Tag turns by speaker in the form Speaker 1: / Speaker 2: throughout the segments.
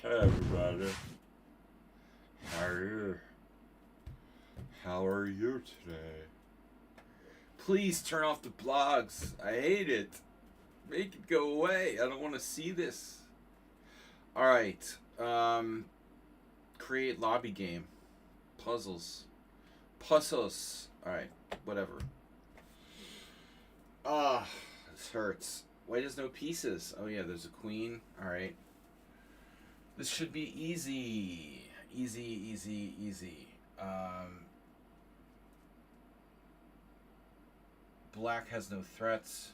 Speaker 1: Hey everybody. How are you? How are you today? Please turn off the blogs. I hate it. Make it go away. I don't want to see this. Alright. Create lobby game. Puzzles. Puzzles. Alright. Whatever. Ah, this hurts. Why there's no pieces? Oh yeah, there's a queen. Alright. This should be easy. Easy. Black has no threats.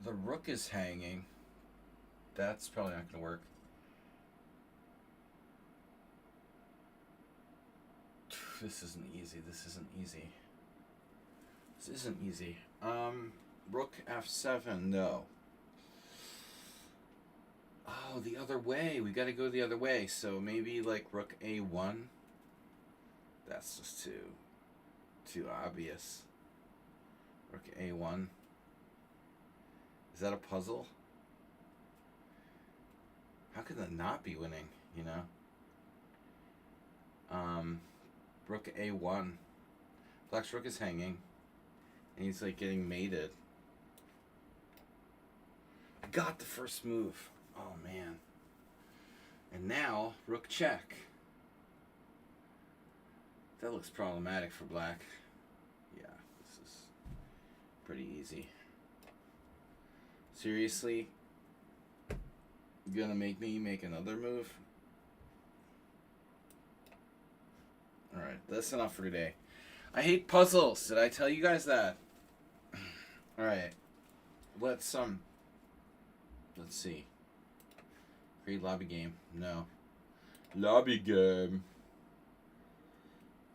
Speaker 1: The rook is hanging. That's probably not going to work. This isn't easy. Rook f7, no. Oh, the other way. We got to go the other way. So maybe like rook a1. That's just too obvious. Rook a1. Is that a puzzle? How could that not be winning, you know? Rook a1. Black's rook is hanging. And he's like getting mated. Got the first move. Oh man. And now, rook check. That looks problematic for black. Yeah, this is pretty easy. Seriously? You gonna make me make another move? Alright, that's enough for today. I hate puzzles. Did I tell you guys that? Alright. Let's see. Create lobby game. No. Lobby game.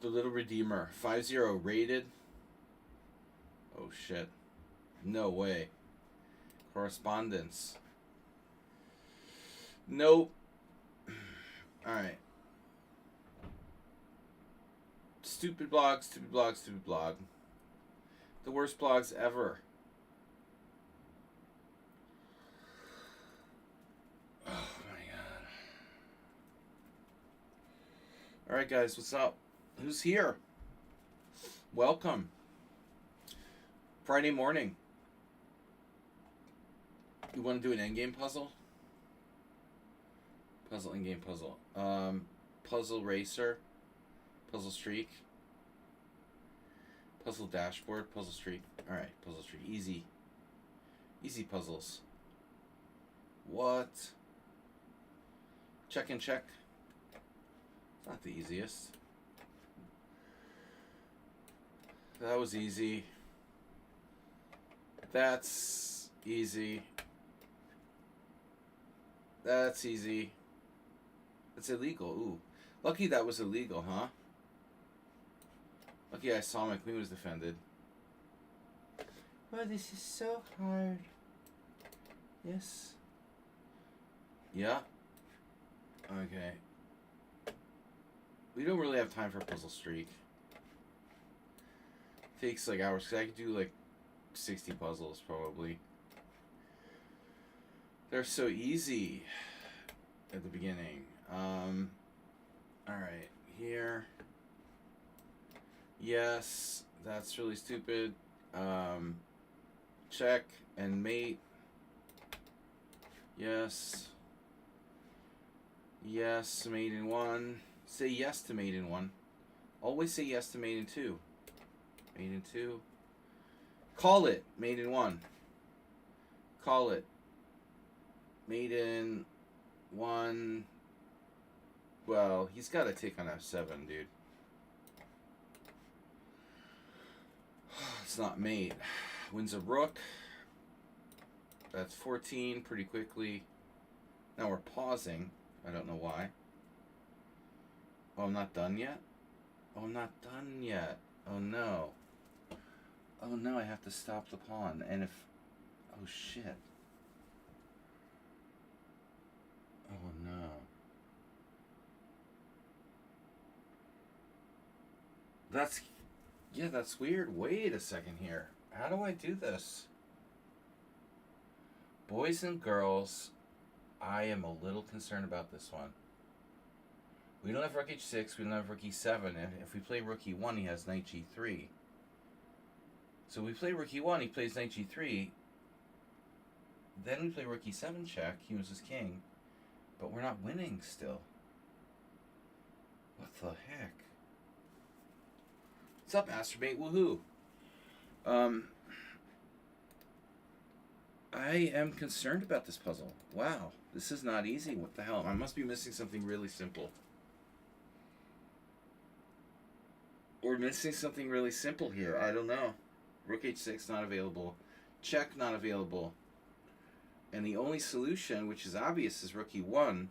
Speaker 1: The Little Redeemer. 5-0 rated. Oh shit. No way. Correspondence. Nope. Alright. Stupid blog. The worst blogs ever. Oh my god. Alright guys, what's up? Who's here? Welcome. Friday morning. You want to do an endgame puzzle? Endgame puzzle. Puzzle racer. Puzzle streak. Puzzle dashboard. Puzzle streak. Alright, puzzle streak. Easy. Easy puzzles. What? Check and check. It's not the easiest. That was easy. That's easy. That's easy. That's illegal. Ooh. Lucky that was illegal, huh? Lucky I saw my queen was defended. Oh, this is so hard. Yes. Yeah. Okay. We don't really have time for puzzle streak. Takes like hours, because I could do like 60 puzzles probably. They're so easy at the beginning. Alright, here. Yes, that's really stupid. Check and mate. Yes. Yes, mate in 1. Say yes to mate in 1. Always say yes to mate in 2. Mate in 2. Call it. Mate in 1. Call it. Mate in 1. Well, he's got to take on f7, dude. It's not mate. Wins a rook. That's 14 pretty quickly. Now we're pausing. I don't know why. Oh, I'm not done yet? Oh, I'm not done yet. Oh, no. Oh, no, I have to stop the pawn. And if... Oh, shit. Oh, no. That's... Yeah, that's weird. Wait a second here. How do I do this? Boys and girls, I am a little concerned about this one. We don't have rook h6, we don't have rook e7, and if we play rook e1, he has knight g3. So we play rook e1, he plays knight g3, then we play rook e7 check, he moves his king, but we're not winning still. What the heck? What's up, Masturbate? Woohoo! I am concerned about this puzzle. Wow, this is not easy. What the hell? I must be missing something really simple. We're missing something really simple here. I don't know. Rook h6 not available. Check not available. And the only solution, which is obvious, is rook e1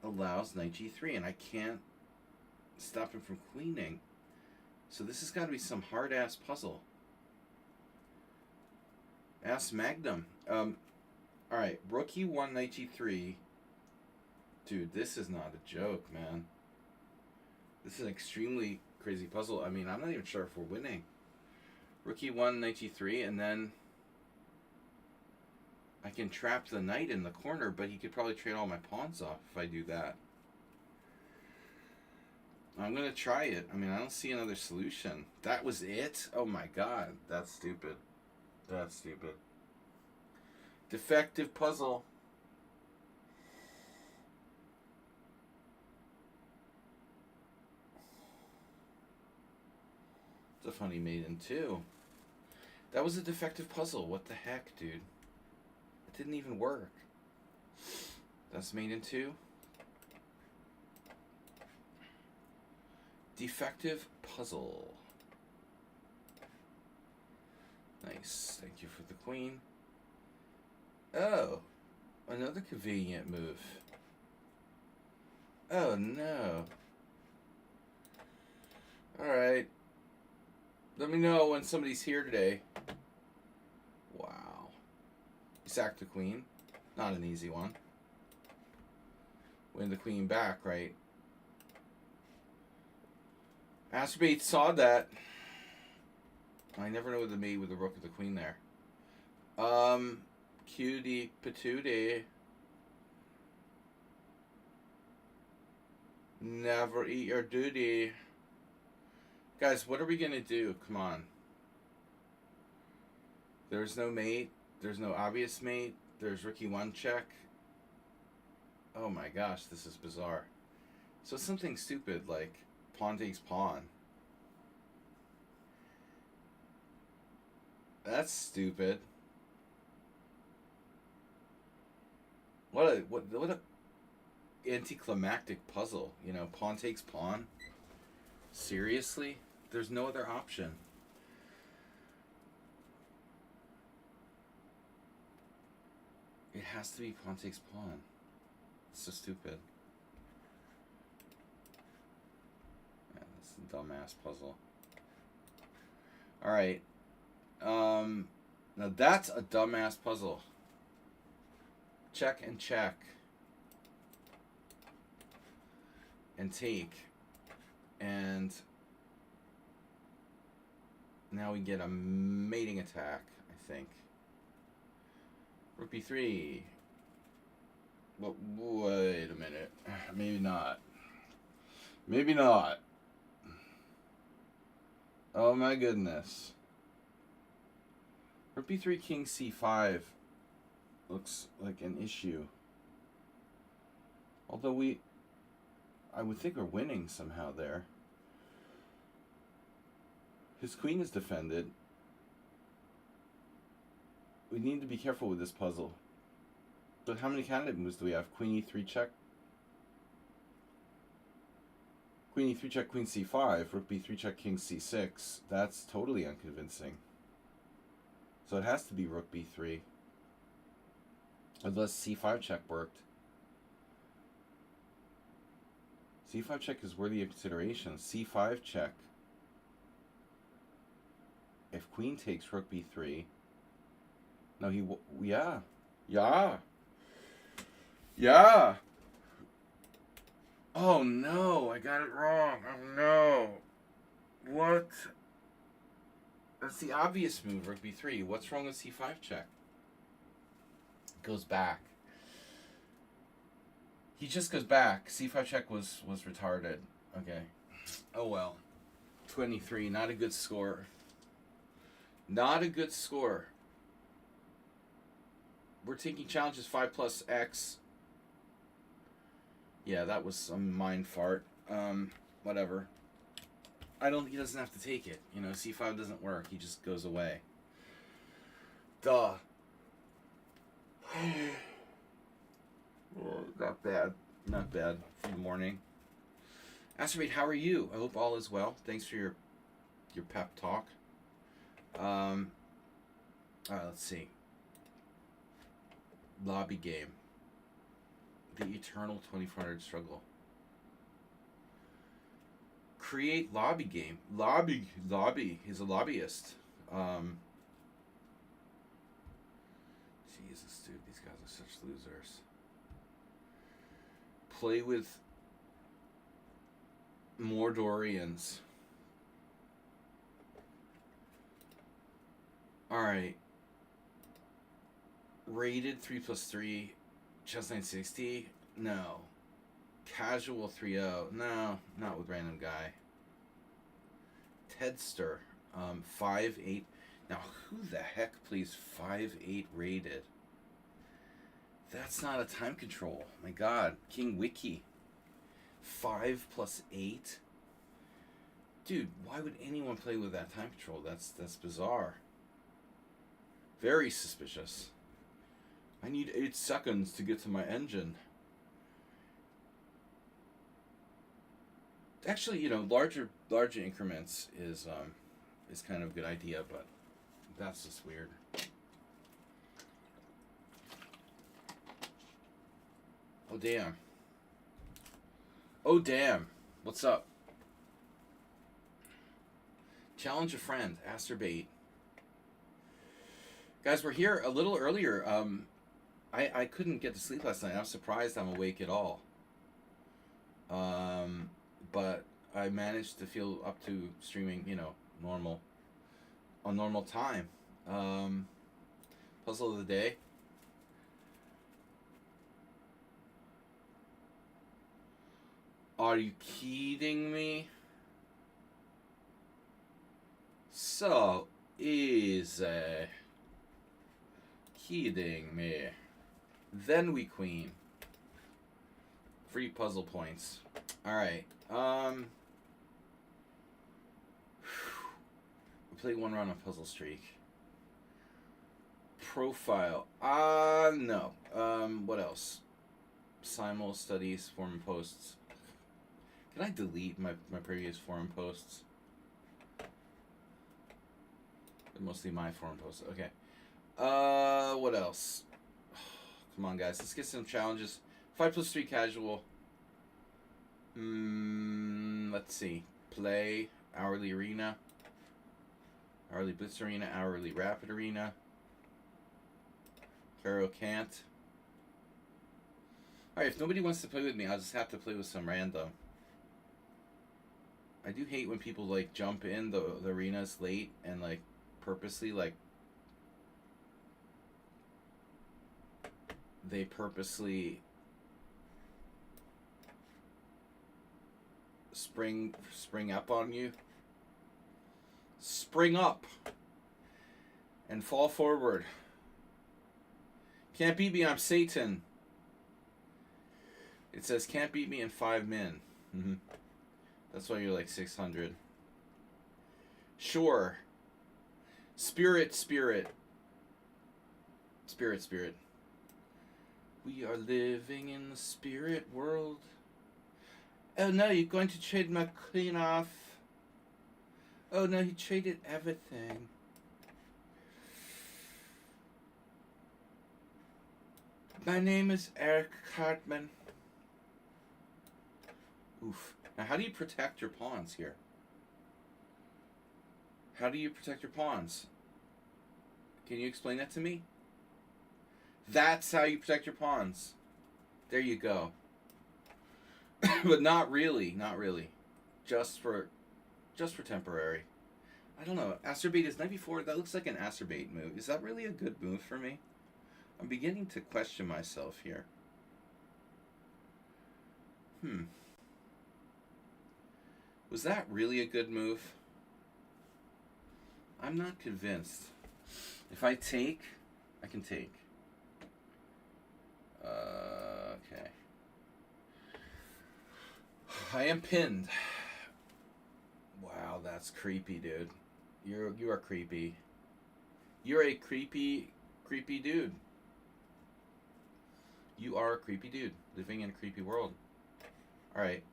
Speaker 1: allows knight g3, and I can't stop him from queening. So this has got to be some hard-ass puzzle. Ass Magnum. Alright, rook e1, knight g3. Dude, this is not a joke, man. This is an extremely crazy puzzle. I mean, I'm not even sure if we're winning. Rook e1, knight g3, and then I can trap the knight in the corner, but he could probably trade all my pawns off if I do that. I'm going to try it. I mean, I don't see another solution. That was it? Oh my god. That's stupid. That's stupid. Defective puzzle. It's a funny maiden too. That was a defective puzzle. What the heck, dude? It didn't even work. That's maiden 2. Defective puzzle. Nice. Thank you for the queen. Oh, another convenient move. Oh no. Alright. Let me know when somebody's here today. Wow. You sacked the queen. Not an easy one. Win the queen back, right? Masturbate saw that. I never know what to mate with the rook or the queen there. Cutie patootie. Never eat your duty. Guys, what are we gonna do? Come on. There's no mate. There's no obvious mate. There's rook e1 check. Oh my gosh, this is bizarre. So something stupid like pawn takes pawn. That's stupid. What a anticlimactic puzzle. You know, pawn takes pawn. Seriously? There's no other option. It has to be pawn takes pawn. It's so stupid. Yeah, that's a dumbass puzzle. Alright. Now that's a dumbass puzzle. Check and check. And take. And now we get a mating attack, I think. Rook b3. Well, wait a minute. Maybe not. Maybe not. Oh my goodness. Rook b3, king c5 looks like an issue. Although I would think we're winning somehow there. His queen is defended. We need to be careful with this puzzle. But how many candidate moves do we have? Queen e3 check. Queen e3 check, queen c5. Rook b3 check, king c6. That's totally unconvincing. So it has to be rook b3. Unless c5 check worked. c5 check is worthy of consideration. c5 check. If queen takes rook b3. No, yeah. Yeah. Yeah. Oh no, I got it wrong. Oh no. What? That's the obvious move, rook b3. What's wrong with c5 check? Goes back. He just goes back. C5 check was retarded. Okay. Oh well. 23. Not a good score. Not a good score. We're taking challenges 5 plus X. Yeah, that was some mind fart. Whatever. He doesn't have to take it. You know, C5 doesn't work. He just goes away. Duh. Not bad. Not bad for the morning. Asteroid, how are you? I hope all is well. Thanks for your pep talk. Alright, let's see. Lobby game. The eternal 2400 struggle. Create lobby game. Lobby. He's a lobbyist. Jesus, dude, these guys are such losers. Play with Mordorians. Alright. Rated 3+3. Chess 960. No. Casual 3-0. No, not with random guy. Tedster. 5-8. Now, who the heck plays 5-8 rated? That's not a time control. My God. King Wiki. 5+8? Dude, why would anyone play with that time control? That's bizarre. Very suspicious. I need 8 seconds to get to my engine. Actually, you know, larger increments is kind of a good idea, but that's just weird. Oh damn. Oh damn. What's up? Challenge a friend. Asterbait. Guys, we're here a little earlier. I couldn't get to sleep last night. I'm surprised I'm awake at all. But I managed to feel up to streaming, you know, on normal time. Puzzle of the day. Are you kidding me? So easy. Kidding me. Then we queen. Free puzzle points. Alright. We play one round of Puzzle Streak. Profile. No. What else? Simul studies, forum posts. Can I delete my previous forum posts? They're mostly my forum posts. Okay. What else? Come on, guys. Let's get some challenges. 5+3 casual. Let's see. Play. Hourly arena. Hourly Blitz arena. Hourly rapid arena. Caro can't. Alright, if nobody wants to play with me, I'll just have to play with some random. I do hate when people, like, jump in the arenas late and, like, purposely, like, they purposely spring up on you. Spring up and fall forward. Can't beat me, I'm Satan. It says can't beat me in 5 min. That's why you're like 600. Sure. Spirit. We are living in the spirit world. Oh no, you're going to trade my queen off. Oh no, he traded everything. My name is Eric Cartman. Oof. Now how do you protect your pawns here? How do you protect your pawns? Can you explain that to me? That's how you protect your pawns. There you go. But not really. Just for temporary. I don't know. Asterbait is 94. That looks like an Asterbait move. Is that really a good move for me? I'm beginning to question myself here. Was that really a good move? I'm not convinced. If I take, I can take. Okay. I am pinned. Wow, that's creepy, dude. You are creepy. You're a creepy dude. You are a creepy dude living in a creepy world. All right.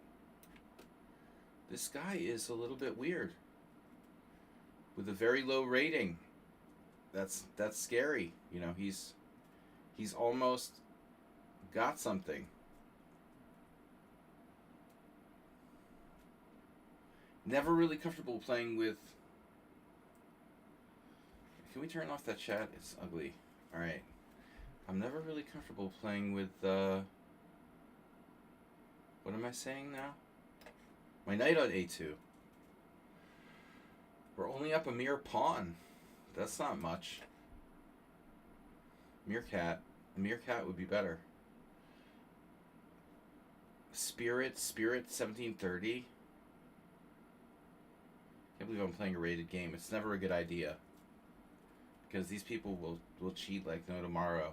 Speaker 1: This guy is a little bit weird. With a very low rating. That's scary. You know, he's almost got something. Never really comfortable playing with... Can we turn off that chat? It's ugly. Alright. I'm never really comfortable playing with... What am I saying now? My knight on a2. We're only up a mere pawn. That's not much. Meerkat. A meerkat would be better. Spirit 1730. Can't believe I'm playing a rated game. It's never a good idea. Because these people will cheat like no tomorrow.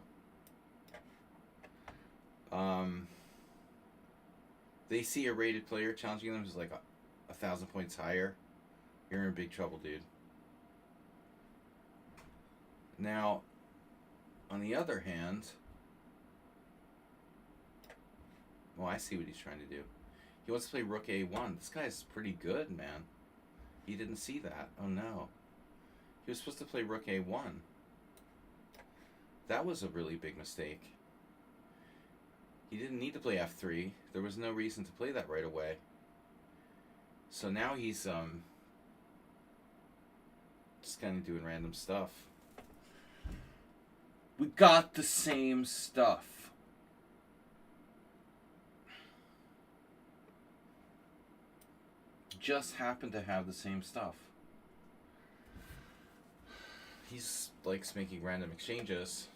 Speaker 1: They see a rated player challenging them who's like 1,000 points higher. You're in big trouble, dude. Now, on the other hand... Well, I see what he's trying to do. He wants to play rook a1. This guy's pretty good, man. He didn't see that. Oh, no. He was supposed to play rook a1. That was a really big mistake. He didn't need to play f3. There was no reason to play that right away. So now he's just kind of doing random stuff. We got the same stuff. Just happened to have the same stuff. He's likes making random exchanges.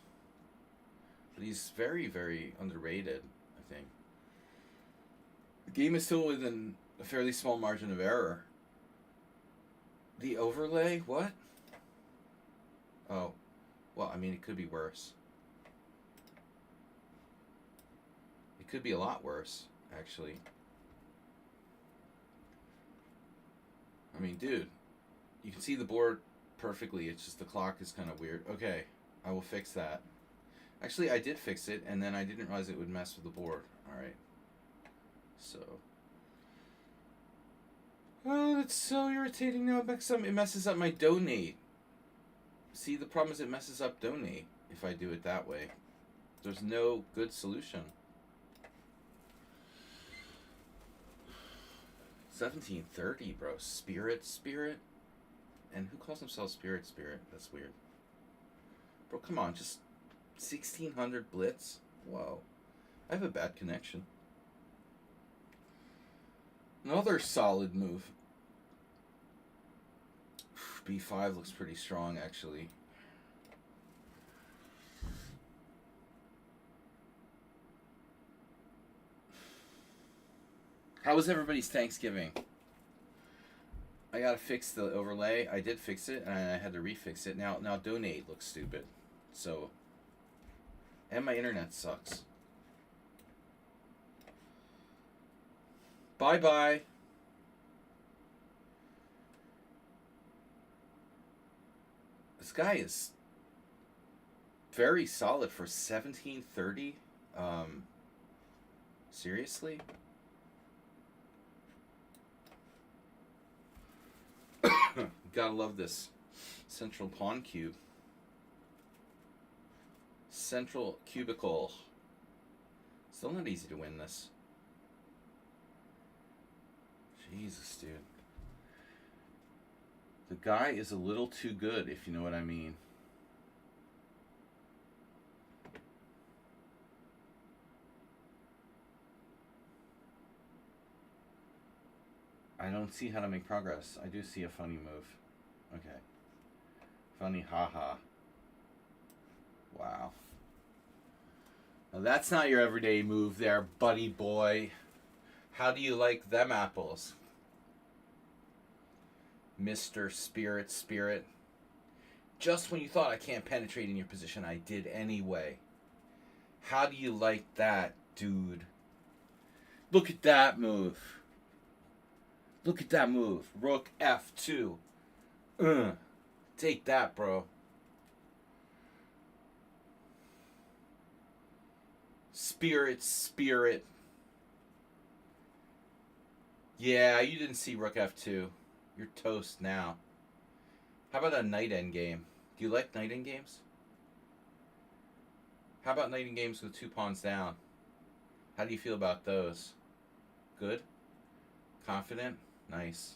Speaker 1: But he's very, very underrated, I think. The game is still within a fairly small margin of error. The overlay? What? Oh. Well, I mean, it could be worse. It could be a lot worse, actually. I mean, dude, you can see the board perfectly. It's just the clock is kind of weird. Okay, I will fix that. Actually, I did fix it, and then I didn't realize it would mess with the board. Alright. So. Oh, that's so irritating now. It messes up my donate. See, the problem is it messes up donate if I do it that way. There's no good solution. 1730, bro. Spirit? And who calls himself Spirit? That's weird. Bro, come on. Just 1600 Blitz? Whoa. I have a bad connection. Another solid move. B5 looks pretty strong, actually. How was everybody's Thanksgiving? I gotta fix the overlay. I did fix it, and I had to refix it. Now donate looks stupid. So, and my internet sucks. Bye-bye. This guy is very solid for 1730. Seriously? Gotta love this central pawn cube. Central cubicle. Still not easy to win this. Jesus, dude. The guy is a little too good, if you know what I mean. I don't see how to make progress. I do see a funny move. Okay. Funny haha. Wow. Now, that's not your everyday move there, buddy boy. How do you like them apples? Mr. Spirit. Just when you thought I can't penetrate in your position, I did anyway. How do you like that, dude? Look at that move. Look at that move. Rook F2. Take that, bro. Spirit. Yeah, you didn't see Rook F2. You're toast now. How about a knight endgame? Do you like knight endgames? How about knight endgames with 2 pawns down? How do you feel about those? Good? Confident? Nice.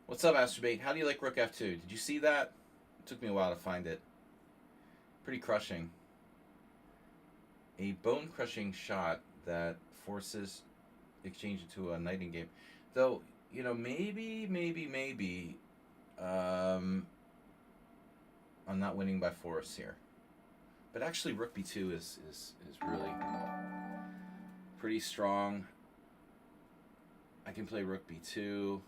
Speaker 1: What's up, Astrobate? How do you like Rook F2? Did you see that? It took me a while to find it. Pretty crushing. A bone-crushing shot that forces exchange into a knight endgame. Though, you know, maybe, I'm not winning by force here. But actually, Rook B2 is really pretty strong. I can play Rook B2.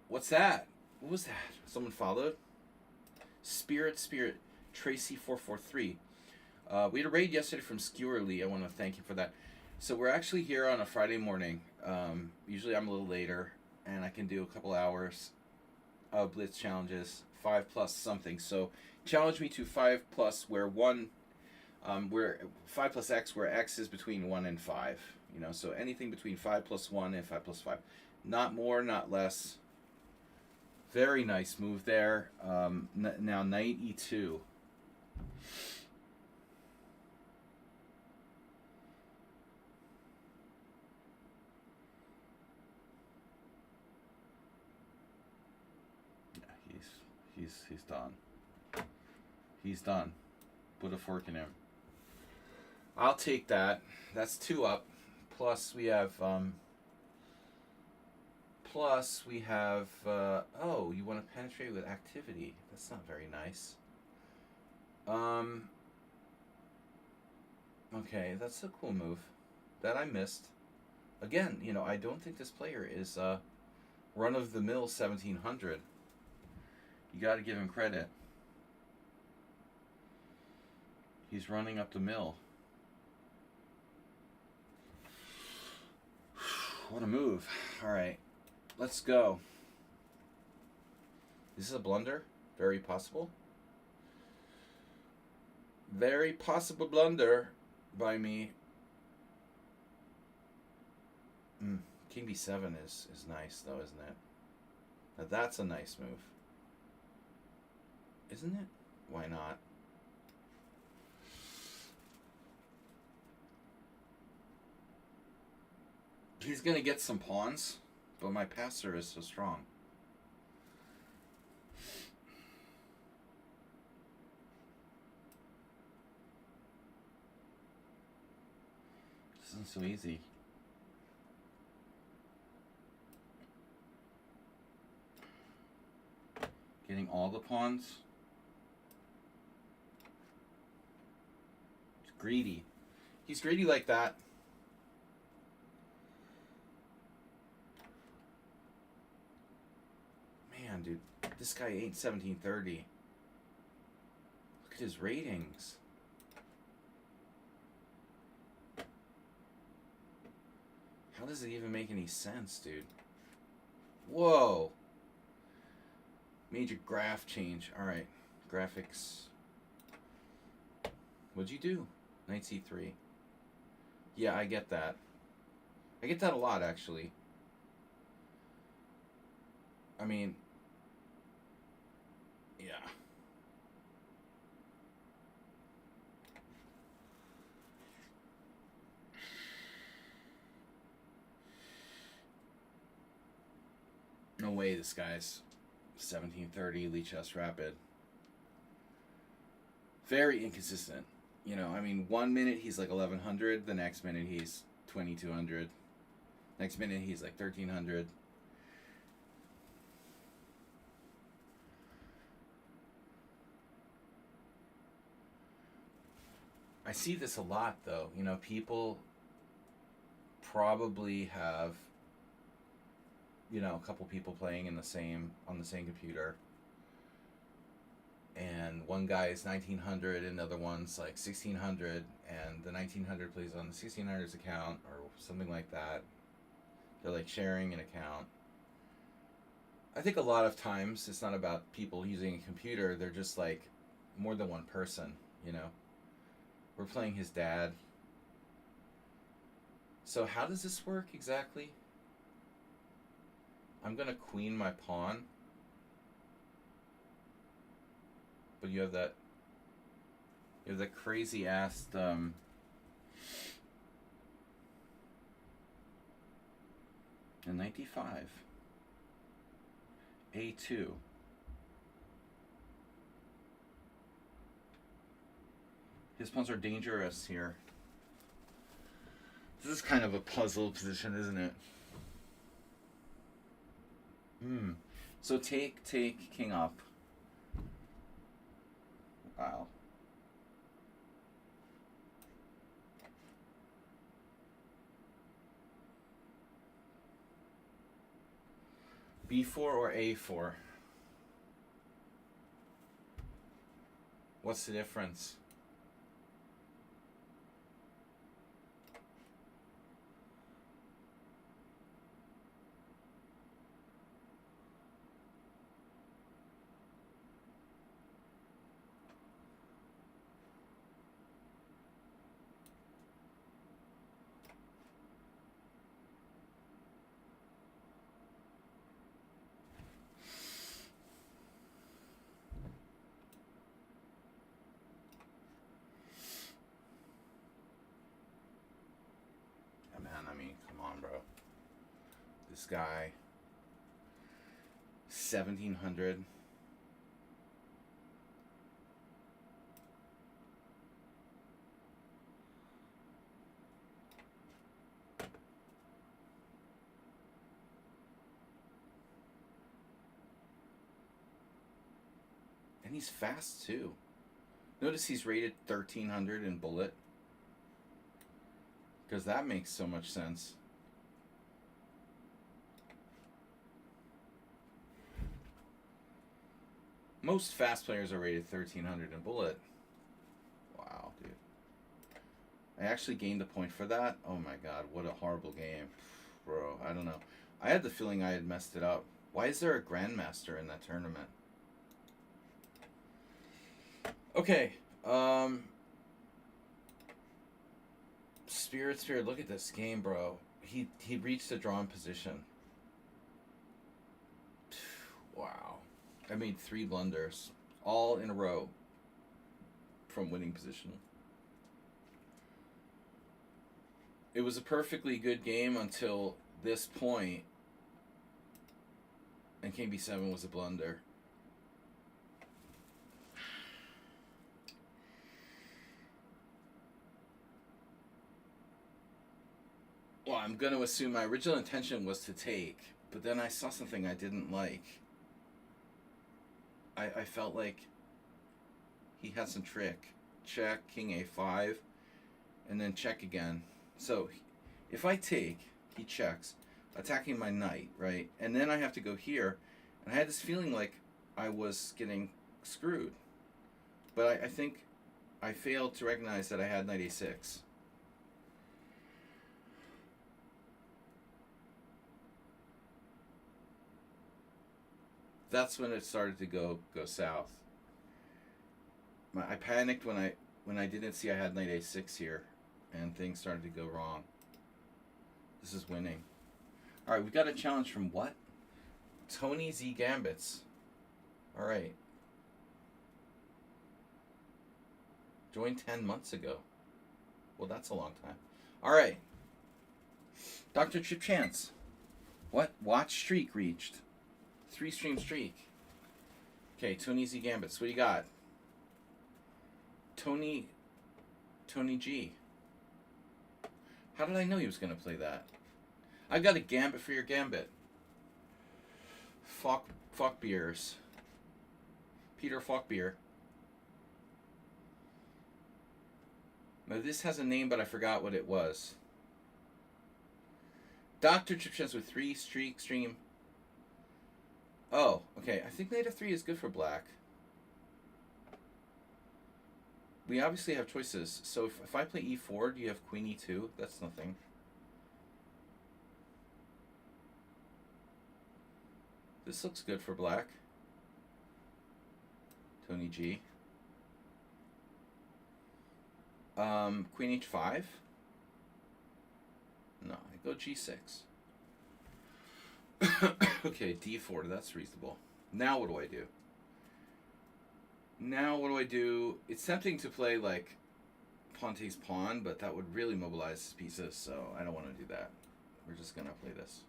Speaker 1: What's that? What was that? Someone followed? Spirit. Tracy 443. We had a raid yesterday from Skewerly. I want to thank you for that. So we're actually here on a Friday morning. Usually I'm a little later, and I can do a couple hours of Blitz challenges, 5+ something. So challenge me to 5+, where 5+ X, where X is between 1 and 5. You know, so anything between 5+1 and 5+5. Not more, not less. Very nice move there. Now knight E2. He's done. He's done. Put a fork in him. I'll take that. That's 2 up. Plus we have oh, you want to penetrate with activity. That's not very nice. Okay, that's a cool move that I missed. Again, you know, I don't think this player is run-of-the-mill 1700. You got to give him credit. He's running up the mill. What a move. All right, let's go. This is a blunder. Very possible. Very possible blunder by me. King B7 is nice, though, isn't it? Now that's a nice move. Isn't it? Why not? He's going to get some pawns, but my passer is so strong. This isn't so easy. Getting all the pawns. It's greedy. He's greedy like that. Man, dude, this guy ain't 1730. Look at his ratings. How does it even make any sense, dude? Whoa. Major graph change. Alright. Graphics. What'd you do? Knight C3. Yeah, I get that. I get that a lot, actually. I mean... yeah. No way this guy's 1730 Lichess Rapid. Very inconsistent. You know, I mean, 1 minute he's like 1100, the next minute he's 2200. Next minute he's like 1300. I see this a lot, though. You know, people probably have, you know, a couple people playing on the same computer, and one guy is 1900, and the other one's like 1600, and the 1900 plays on the 1600's account or something like that. They're like sharing an account. I think a lot of times it's not about people using a computer. They're just like more than one person, you know. We're playing his dad. So how does this work exactly? I'm gonna queen my pawn. But you have that crazy ass in 95. A2. His pawns are dangerous here. This is kind of a puzzle position, isn't it? So take, king up. Wow. B4 or A4? What's the difference? I mean, come on, bro. This guy, 1700. And he's fast, too. Notice he's rated 1300 in bullet. Because that makes so much sense. Most fast players are rated 1300 in bullet. Wow, dude. I actually gained a point for that. Oh my god, what a horrible game. Bro, I don't know. I had the feeling I had messed it up. Why is there a grandmaster in that tournament? Okay. Spirit, look at this game, bro. He reached a drawn position. Wow. I made 3 blunders, all in a row, from winning position. It was a perfectly good game until this point, and King B7 was a blunder. Well, I'm going to assume my original intention was to take, but then I saw something I didn't like. I felt like he had some trick. Check, king a5, and then check again. So if I take, he checks, attacking my knight, right? And then I have to go here, and I had this feeling like I was getting screwed. But I think I failed to recognize that I had knight a6. That's when it started to go south. I panicked when I didn't see I had knight a6 here, and things started to go wrong. This is winning. All right, we got a challenge from what? Tony Z Gambits. All right. Joined 10 months ago. Well, that's a long time. All right. Dr. Chip Chance. What? Watch streak reached. 3-stream streak. Okay, Tony Z Gambits. What do you got? Tony G. How did I know he was going to play that? I got a gambit for your gambit. Fuck beers. Peter Falkbeer. Now, this has a name, but I forgot what it was. Dr. Chip Chance with 3 stream. Oh, okay. I think knight f3 is good for black. We obviously have choices. So if I play e4, do you have queen e2? That's nothing. This looks good for black. Tony G. Queen h5? No, I go g6. Okay, d4, that's reasonable. Now what do I do? Now what do I do? It's tempting to play like Ponte's pawn, but that would really mobilize his pieces, so I don't want to do that. We're just going to play this.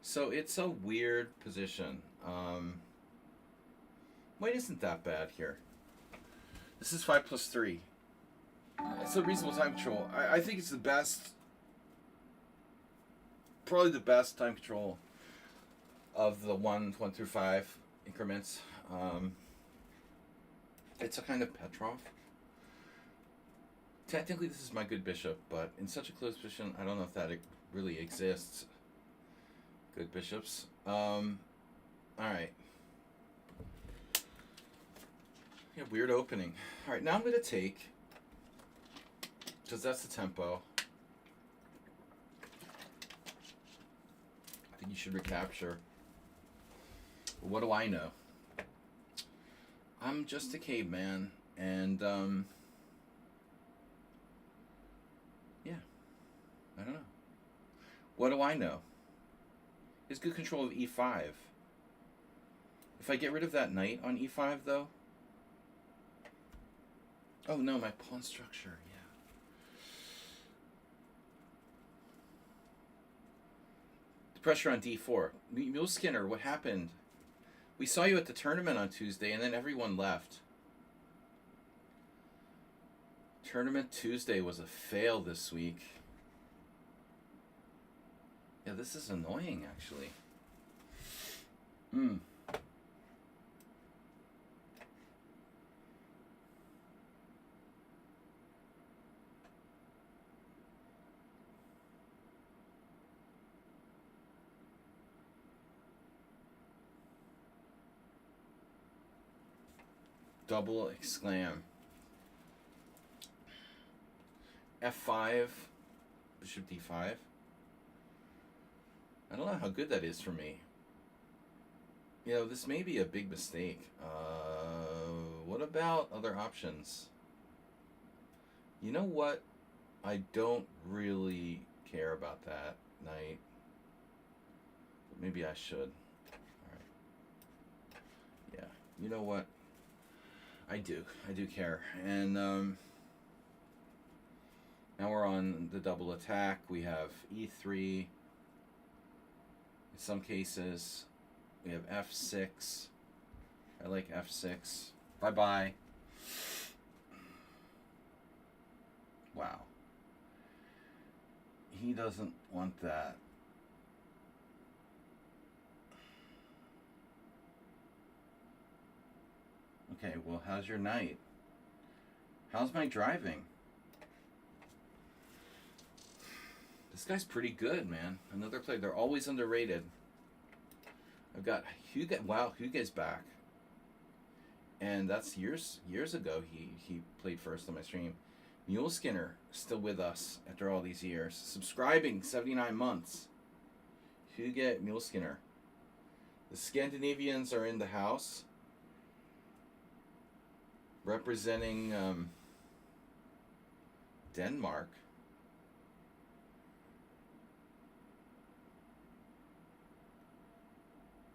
Speaker 1: So it's a weird position. White isn't that bad here. This is 5+3. It's a reasonable time control. I think it's the best, probably the best time control of the 1 through 5 increments. It's a kind of Petrov. Technically, this is my good bishop, but in such a close position, I don't know if that really exists. Good bishops. All right. Yeah, weird opening. All right, now I'm going to take, because that's the tempo. I think you should recapture. What do I know? I'm just a caveman, and yeah, I don't know. What do I know? It's good control of e5. If I get rid of that knight on e5, though. Oh no, my pawn structure, yeah. The pressure on d4. Mule Skinner, what happened? We saw you at the tournament on Tuesday, and then everyone left. Tournament Tuesday was a fail this week. Yeah, this is annoying, actually. Double exclam. F5, bishop d5. I don't know how good that is for me. You know, this may be a big mistake. What about other options? You know what? I don't really care about that knight. But maybe I should. Alright. Yeah, you know what? I do care. And now we're on the double attack. We have e3. In some cases, we have f6. I like f6. Bye-bye. Wow. He doesn't want that. Okay, well, how's your night? How's my driving? This guy's pretty good, man. Another player. They're always underrated. I've got Hugo. Wow, Hugo's back. And that's years ago he played first on my stream. Mule Skinner still with us after all these years. Subscribing 79 months. Hugo Mule Skinner. The Scandinavians are in the house. Representing Denmark.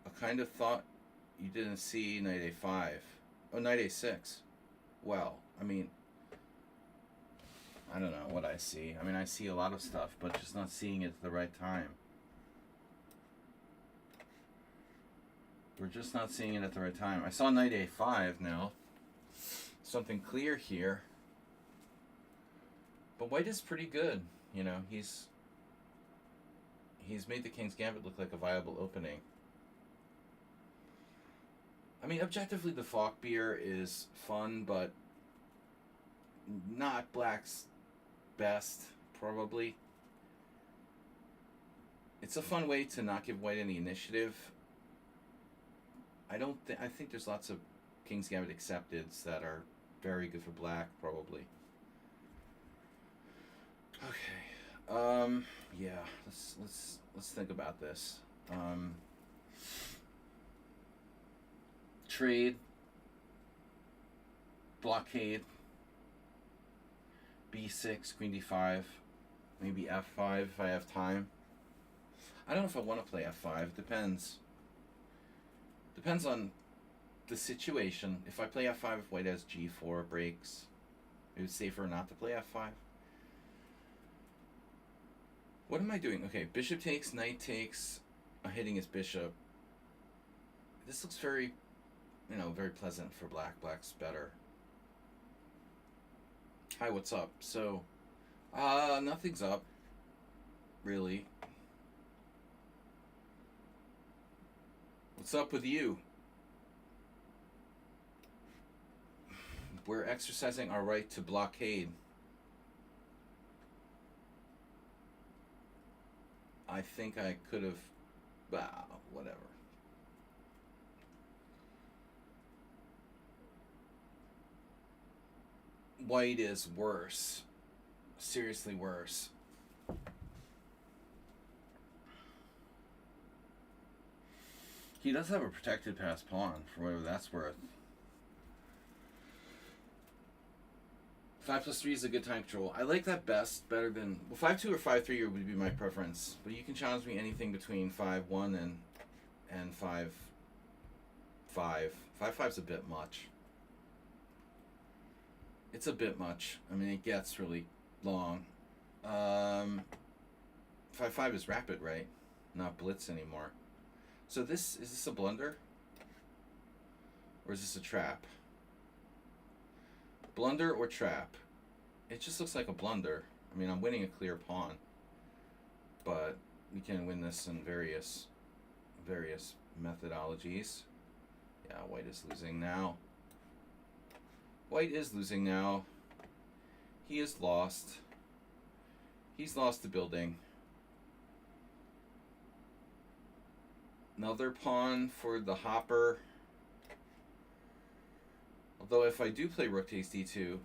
Speaker 1: I kind of thought you didn't see knight a5. Oh, knight a6. Well, I mean, I don't know what I see. I mean, I see a lot of stuff, but just not seeing it at the right time. We're just not seeing it at the right time. I saw knight a5 now. Something clear here. But white is pretty good. You know, he's made the King's Gambit look like a viable opening. I mean, objectively, the Falkbeer is fun, but not black's best, probably. It's a fun way to not give white any initiative. I think there's lots of King's Gambit accepteds that are very good for black, probably. Okay. Yeah. Let's think about this. Trade. Blockade. B6, Queen D5, maybe F5 if I have time. I don't know if I want to play F5. Depends. Depends on the situation. If I play F5, if white has G4 breaks, it was safer not to play F5. What am I doing? Okay, bishop takes, knight takes. I'm hitting his bishop. This looks very, very pleasant for black. Black's better. Hi, what's up? So, nothing's up, really. What's up with you? We're exercising our right to blockade. I think I could have, whatever. White is worse. Seriously worse. He does have a protected passed pawn, for whatever that's worth. 5+3 is a good time control. I like that better than... Well, 5-2 or 5-3 would be my preference. But you can challenge me anything between 5-1 and 5-5. 5-5's a bit much. It's a bit much. I mean, it gets really long. 5-5 is rapid, right? Not blitz anymore. So is this a blunder? Or is this a trap? Blunder or trap? It just looks like a blunder. I mean, I'm winning a clear pawn. But we can win this in various methodologies. Yeah, white is losing now. White is losing now. He is lost. He's lost the building. Another pawn for the hopper. Although if I do play rook takes d2,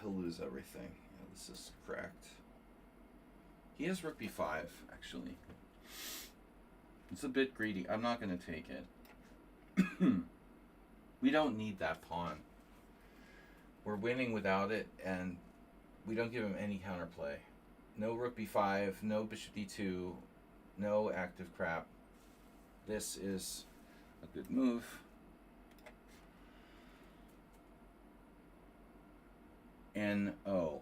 Speaker 1: he'll lose everything. Yeah, this is cracked. He has rook b5, actually. It's a bit greedy. I'm not going to take it. We don't need that pawn. We're winning without it, and we don't give him any counterplay. No rook b5, no bishop d2, no active crap. This is a good move. N-O.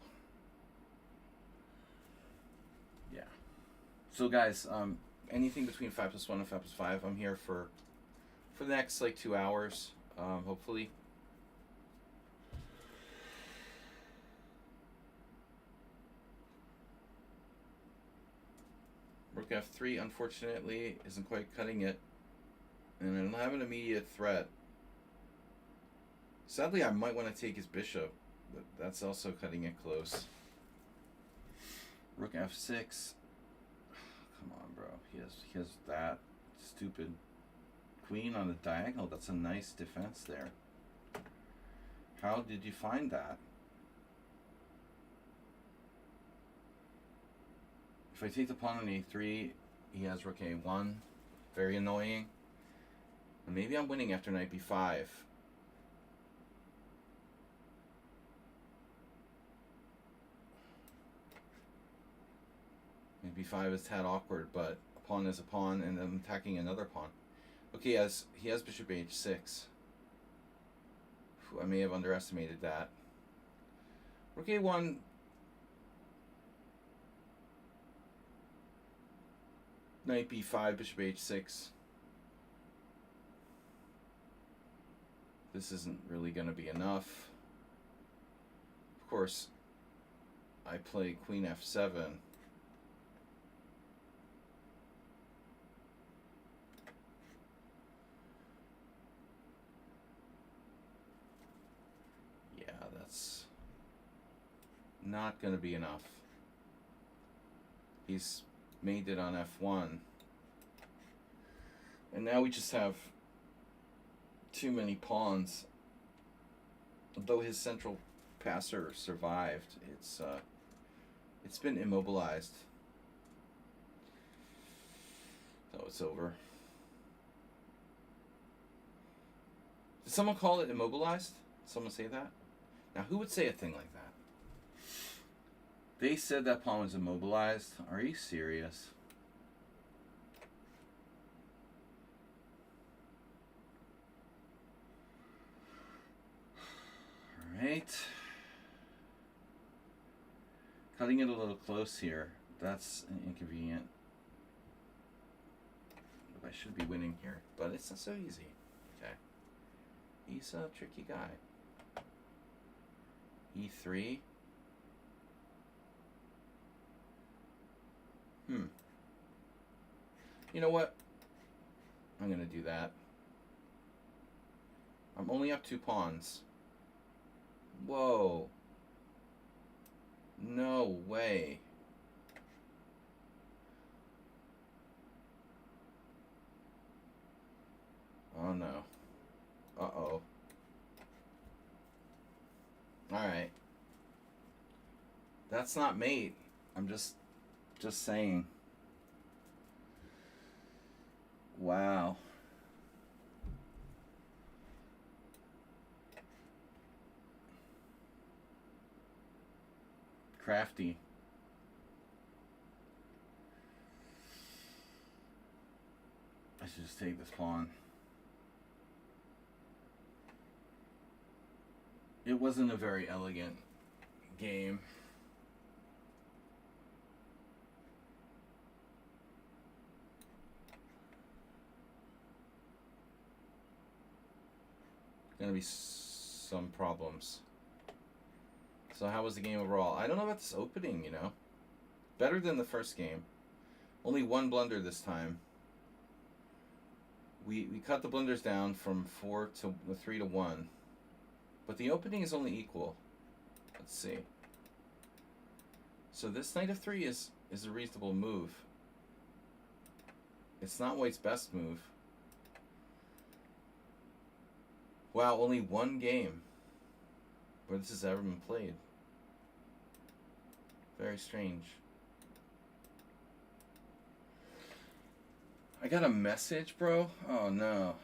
Speaker 1: Yeah. So guys, anything between 5+1 and 5+5, I'm here for the next 2 hours, hopefully. Rook f3, unfortunately, isn't quite cutting it. And I don't have an immediate threat. Sadly, I might want to take his bishop, but that's also cutting it close. Rook f6. Come on, bro. He has that stupid queen on the diagonal. That's a nice defense there. How did you find that? If I take the pawn on a3, he has rook a1. Very annoying. And maybe I'm winning after knight b5. Knight b5 is tad awkward, but a pawn is a pawn, and I'm attacking another pawn. Okay, he has bishop h6. I may have underestimated that. Rook a1. Knight b5, bishop h6. This isn't really going to be enough. Of course, I play queen f7. Yeah, that's not going to be enough. He's made it on f1. And now we just have too many pawns. Though his central passer survived, it's been immobilized. So it's over. Did someone call it immobilized? Did someone say that? Now, who would say a thing like that? They said that pawn was immobilized. Are you serious? Alright. Cutting it a little close here. That's inconvenient. I should be winning here, but it's not so easy. Okay. He's a tricky guy. E3. You know what? I'm going to do that. I'm only up 2 pawns. Whoa. No way. Oh no. Uh-oh. Alright. That's not mate. I'm just saying. Wow. Crafty. I should just take this pawn. It wasn't a very elegant game. Gonna be some problems. So how was the game overall? I don't know about this opening, you know. Better than the first game. Only 1 blunder this time. We cut the blunders down from 3 to 1. But the opening is only equal. Let's see. So this knight of 3 is a reasonable move. It's not White's best move. Wow, only 1 game where this has ever been played. Very strange. I got a message, bro? Oh no.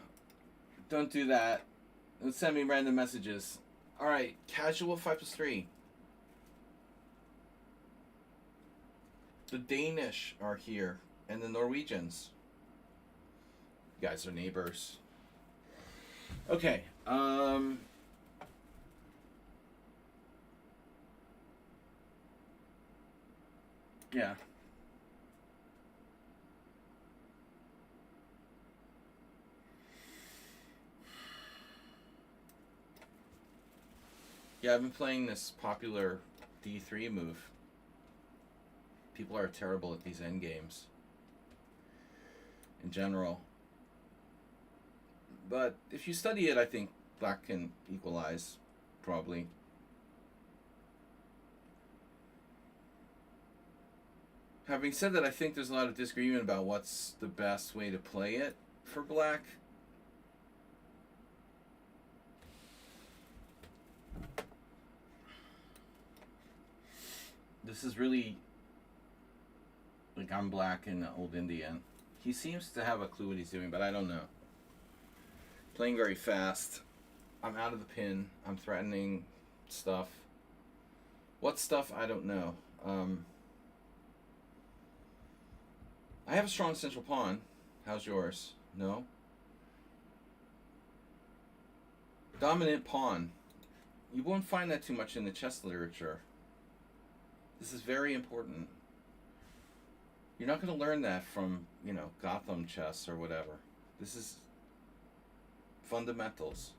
Speaker 1: Don't do that. Don't send me random messages. Alright, casual 5+3. The Danish are here, and the Norwegians. You guys are neighbors. Okay, yeah. Yeah, I've been playing this popular D3 move. People are terrible at these endgames in general. But if you study it, I think black can equalize, probably. Having said that, I think there's a lot of disagreement about what's the best way to play it for black. This is really like I'm black and old Indian. He seems to have a clue what he's doing, but I don't know. Playing very fast. I'm out of the pin. I'm threatening stuff. What stuff? I don't know. I have a strong central pawn. How's yours? No? Dominant pawn. You won't find that too much in the chess literature. This is very important. You're not going to learn that from, you know, Gotham chess or whatever. This is fundamentals.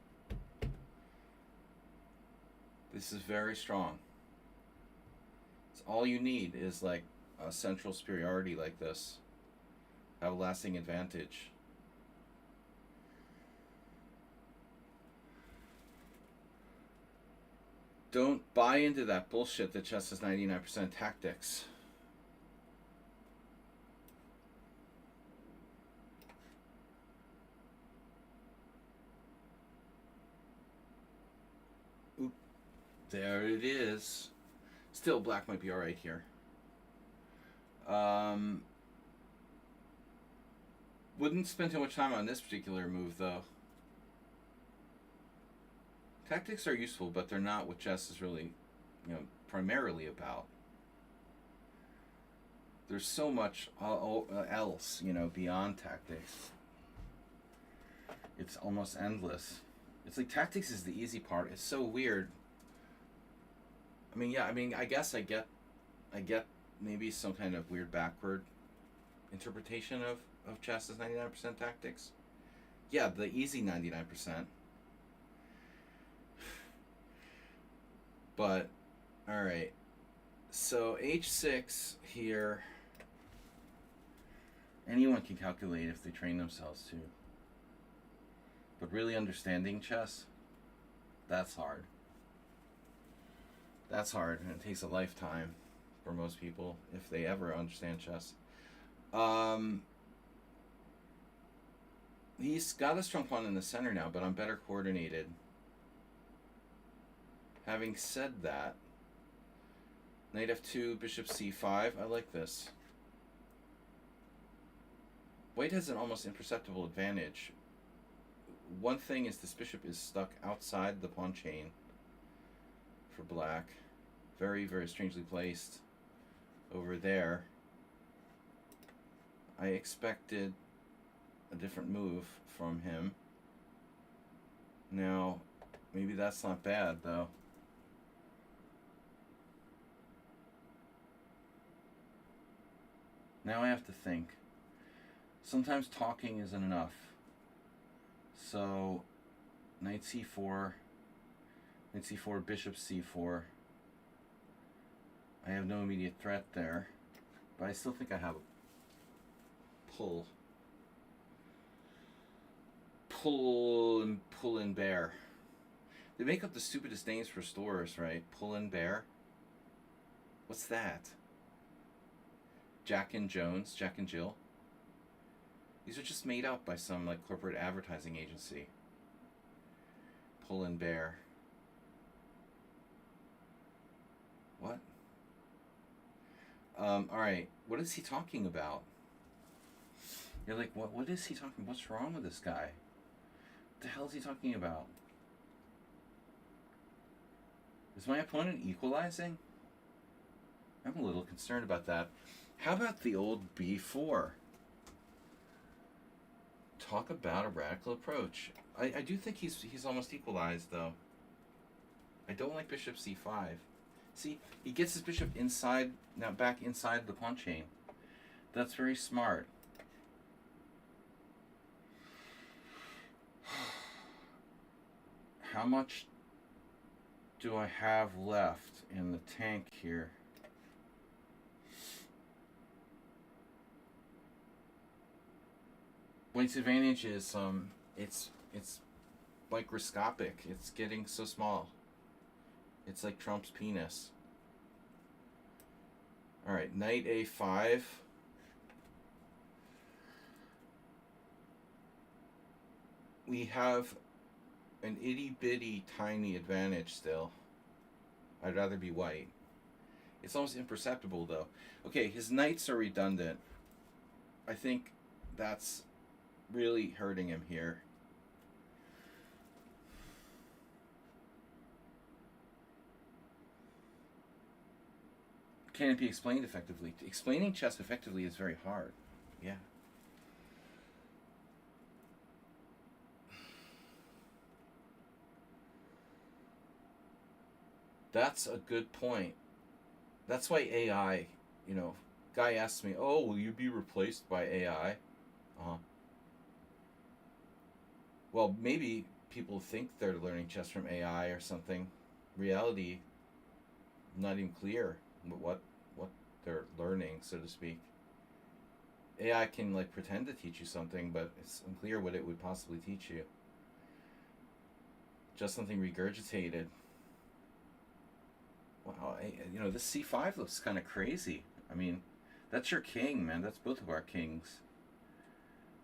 Speaker 1: This is very strong. It's all you need is like a central superiority like this. Have a lasting advantage. Don't buy into that bullshit that chess is 99% tactics. Oop. There it is. Still, black might be alright here. Wouldn't spend too much time on this particular move, though. Tactics are useful, but they're not what chess is really, primarily about. There's so much else, beyond tactics. It's almost endless. It's like tactics is the easy part. It's so weird. I guess I get maybe some kind of weird backward interpretation of chess as 99% tactics. Yeah, the easy 99%. But, alright. So, h6 here. Anyone can calculate if they train themselves to. But really understanding chess, that's hard. That's hard, and it takes a lifetime for most people if they ever understand chess. He's got a strong pawn in the center now, but I'm better coordinated. Having said that, knight f2, bishop c5, I like this. White has an almost imperceptible advantage. One thing is this bishop is stuck outside the pawn chain for black. Very, very strangely placed over there. I expected a different move from him. Now, maybe that's not bad, though. Now I have to think. Sometimes talking isn't enough. So, knight c4, bishop c4. I have no immediate threat there, but I still think I have a pull and bear. They make up the stupidest names for stores, right? Pull and bear. What's that? Jack and Jones, Jack and Jill. These are just made up by some corporate advertising agency. Pull and bear. What? Alright, what is he talking about? You're like, what is he talking? What's wrong with this guy? What the hell is he talking about? Is my opponent equalizing? I'm a little concerned about that. How about the old b4? Talk about a radical approach. I do think he's almost equalized, though. I don't like bishop c5. See, he gets his bishop back inside the pawn chain. That's very smart. How much do I have left in the tank here? White's advantage is it's microscopic. It's getting so small. It's like Trump's penis. All right, knight a5. We have an itty-bitty tiny advantage still. I'd rather be white. It's almost imperceptible, though. Okay, his knights are redundant. I think that's really hurting him here. Can it be explained effectively? Explaining chess effectively is very hard. Yeah. That's a good point. That's why AI, guy asks me, oh, will you be replaced by AI? Uh-huh. Well, maybe people think they're learning chess from AI or something. Reality, not even clear what they're learning, so to speak. AI can pretend to teach you something, but it's unclear what it would possibly teach you. Just something regurgitated. Wow, this c5 looks kind of crazy. I mean, that's your king, man. That's both of our kings.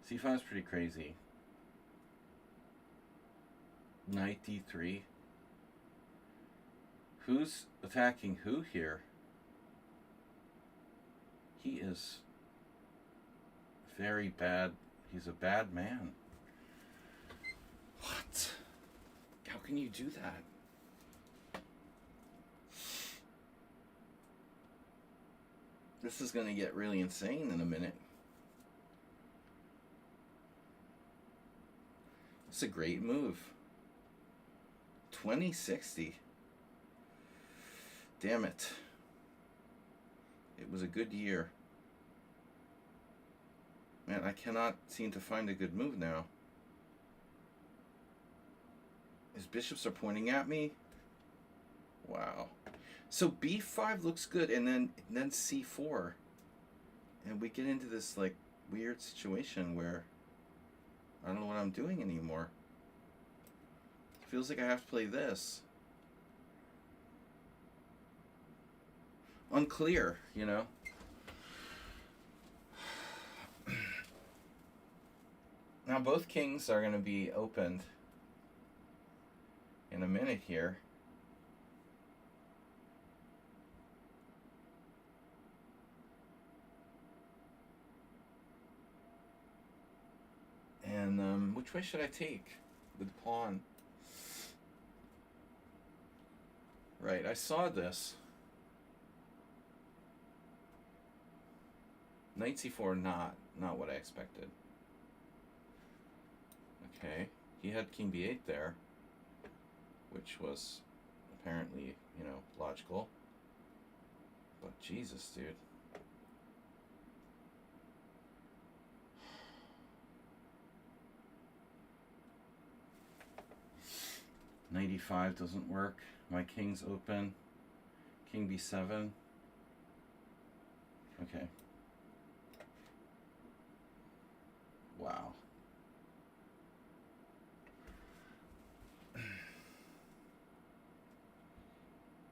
Speaker 1: c5 is pretty crazy. Knight d3. Who's attacking who here? He is very bad. He's a bad man. What? How can you do that? This is going to get really insane in a minute. It's a great move. 2060. Damn it. It was a good year. Man, I cannot seem to find a good move now. His bishops are pointing at me. Wow. So b5 looks good, and then c4. And we get into this like weird situation where I don't know what I'm doing anymore. It feels like I have to play this. Unclear, you know. Now both kings are going to be opened in a minute here. And which way should I take with the pawn? Right, I saw this. Knight c4, not what I expected. Okay, he had king b8 there, which was apparently, logical. But Jesus, dude. Knight e5 doesn't work. My king's open. King b7. Okay. Wow.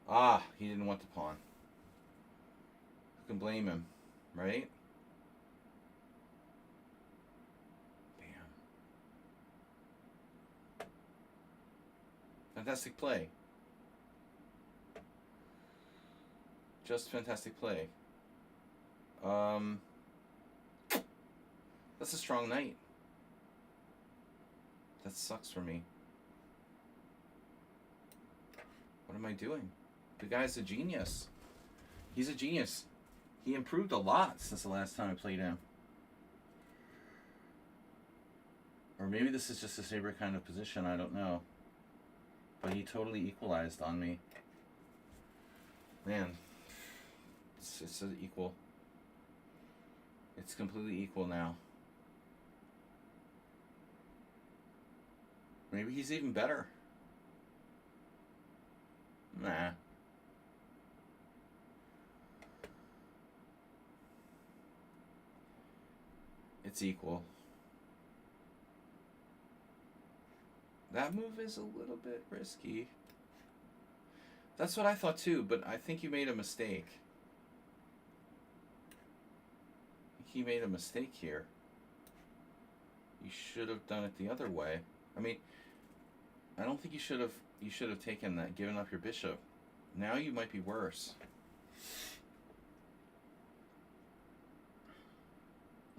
Speaker 1: Ah, he didn't want the pawn. Who can blame him, right? Damn. Fantastic play. Just fantastic play. That's a strong knight. That sucks for me. What am I doing? The guy's a genius. He's a genius. He improved a lot since the last time I played him. Or maybe this is just a saber kind of position, I don't know. But he totally equalized on me. Man, it's equal. It's completely equal now. Maybe he's even better. Nah. It's equal. That move is a little bit risky. That's what I thought too, but I think you made a mistake. I think he made a mistake here. You should have done it the other way. I mean, I don't think you should have taken that, given up your bishop. Now you might be worse.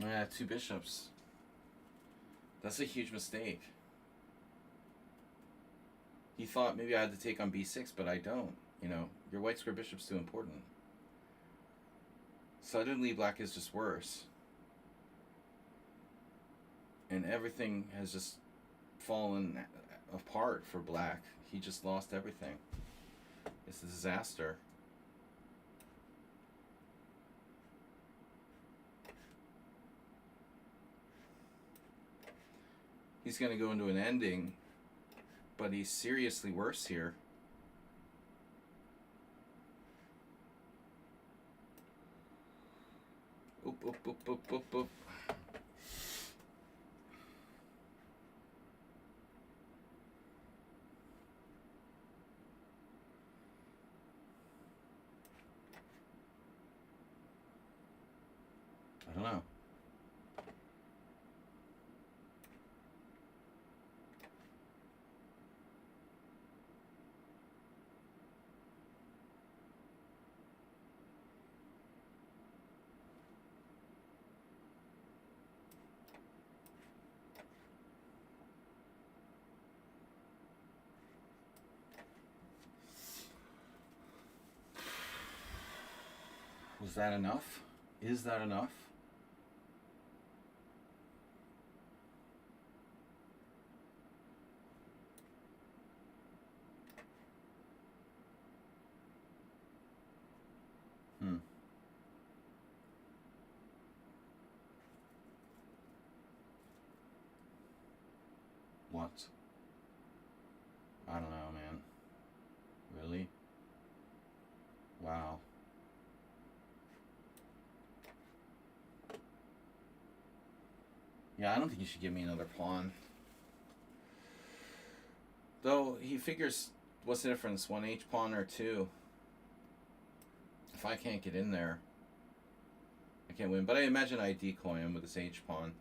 Speaker 1: Yeah, 2 bishops. That's a huge mistake. He thought maybe I had to take on b6, but I don't. Your white square bishop's too important. Suddenly black is just worse. And everything has just fallen apart for black. He just lost everything. It's a disaster. He's going to go into an ending, but he's seriously worse here. Oop, oop, oop, oop, oop, oop. Was that enough? Is that enough? What? I don't know, man. Really? Wow. Yeah, I don't think you should give me another pawn. Though, he figures, what's the difference? 1H pawn or 2? If I can't get in there, I can't win. But I imagine I decoy him with this H pawn.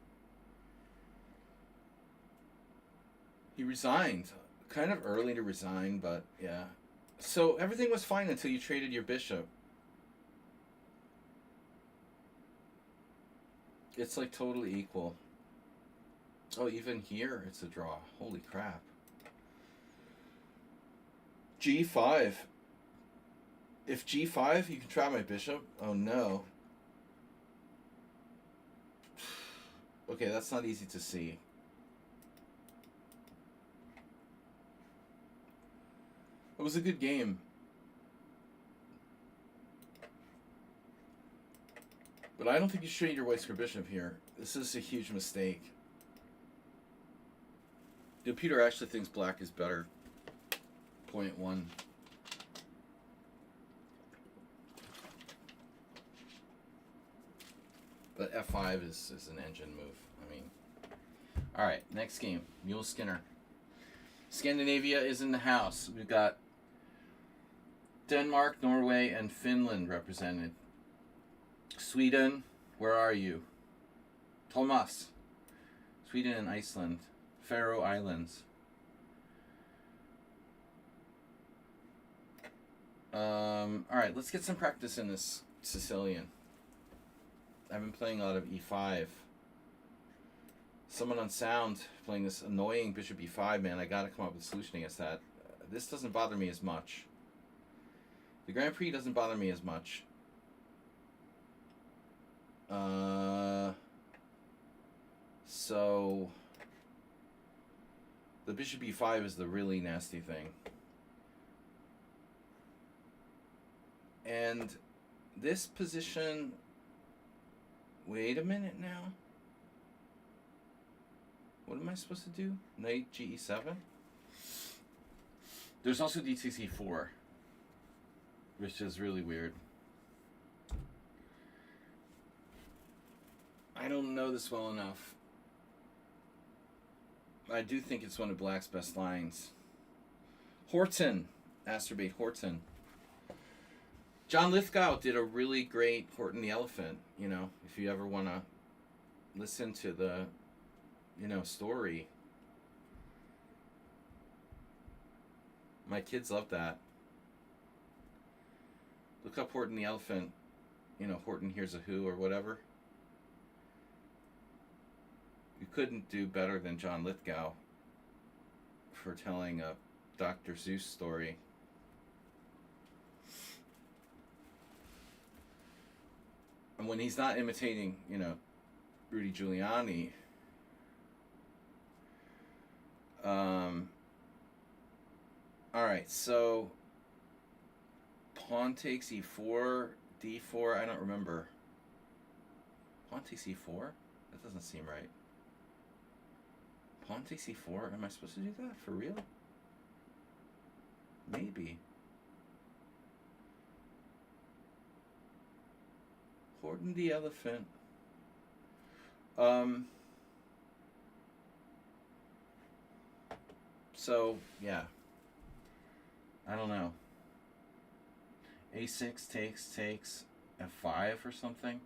Speaker 1: He resigned. Kind of early to resign, but yeah. So everything was fine until you traded your bishop. It's like totally equal. Oh, even here it's a draw. Holy crap. G5. If G5, you can try my bishop. Oh no. Okay, that's not easy to see. It was a good game. But I don't think you should trade your white square bishop here. This is a huge mistake. The computer actually thinks black is better. 0.1. But F5 is an engine move. I mean. Alright, next game. Mule Skinner. Scandinavia is in the house. We've got Denmark, Norway, and Finland represented. Sweden, where are you? Thomas. Sweden and Iceland. Faroe Islands. Alright, let's get some practice in this Sicilian. I've been playing a lot of E5. Someone on sound playing this annoying bishop E5, man. I gotta come up with a solution against that. This doesn't bother me as much. The Grand Prix doesn't bother me as much. So the bishop E5 is the really nasty thing. And this position, wait a minute now. What am I supposed to do? Knight Ge7? There's also D6E4, which is really weird. I don't know this well enough. I do think it's one of Black's best lines. Horton. Asterbate Horton. John Lithgow did a really great Horton the Elephant. You know, if you ever want to listen to the, you know, story. My kids love that. Look up Horton the Elephant. You know, Horton Hears a Who or whatever. You couldn't do better than John Lithgow for telling a Dr. Seuss story. And when he's not imitating, you know, Rudy Giuliani, alright, so pawn takes e4, d4, I don't remember. Pawn takes e4? That doesn't seem right. Pawn takes e4? Am I supposed to do that? For real? Maybe. Horton the Elephant. So, yeah. I don't know. A6 takes F5 or something.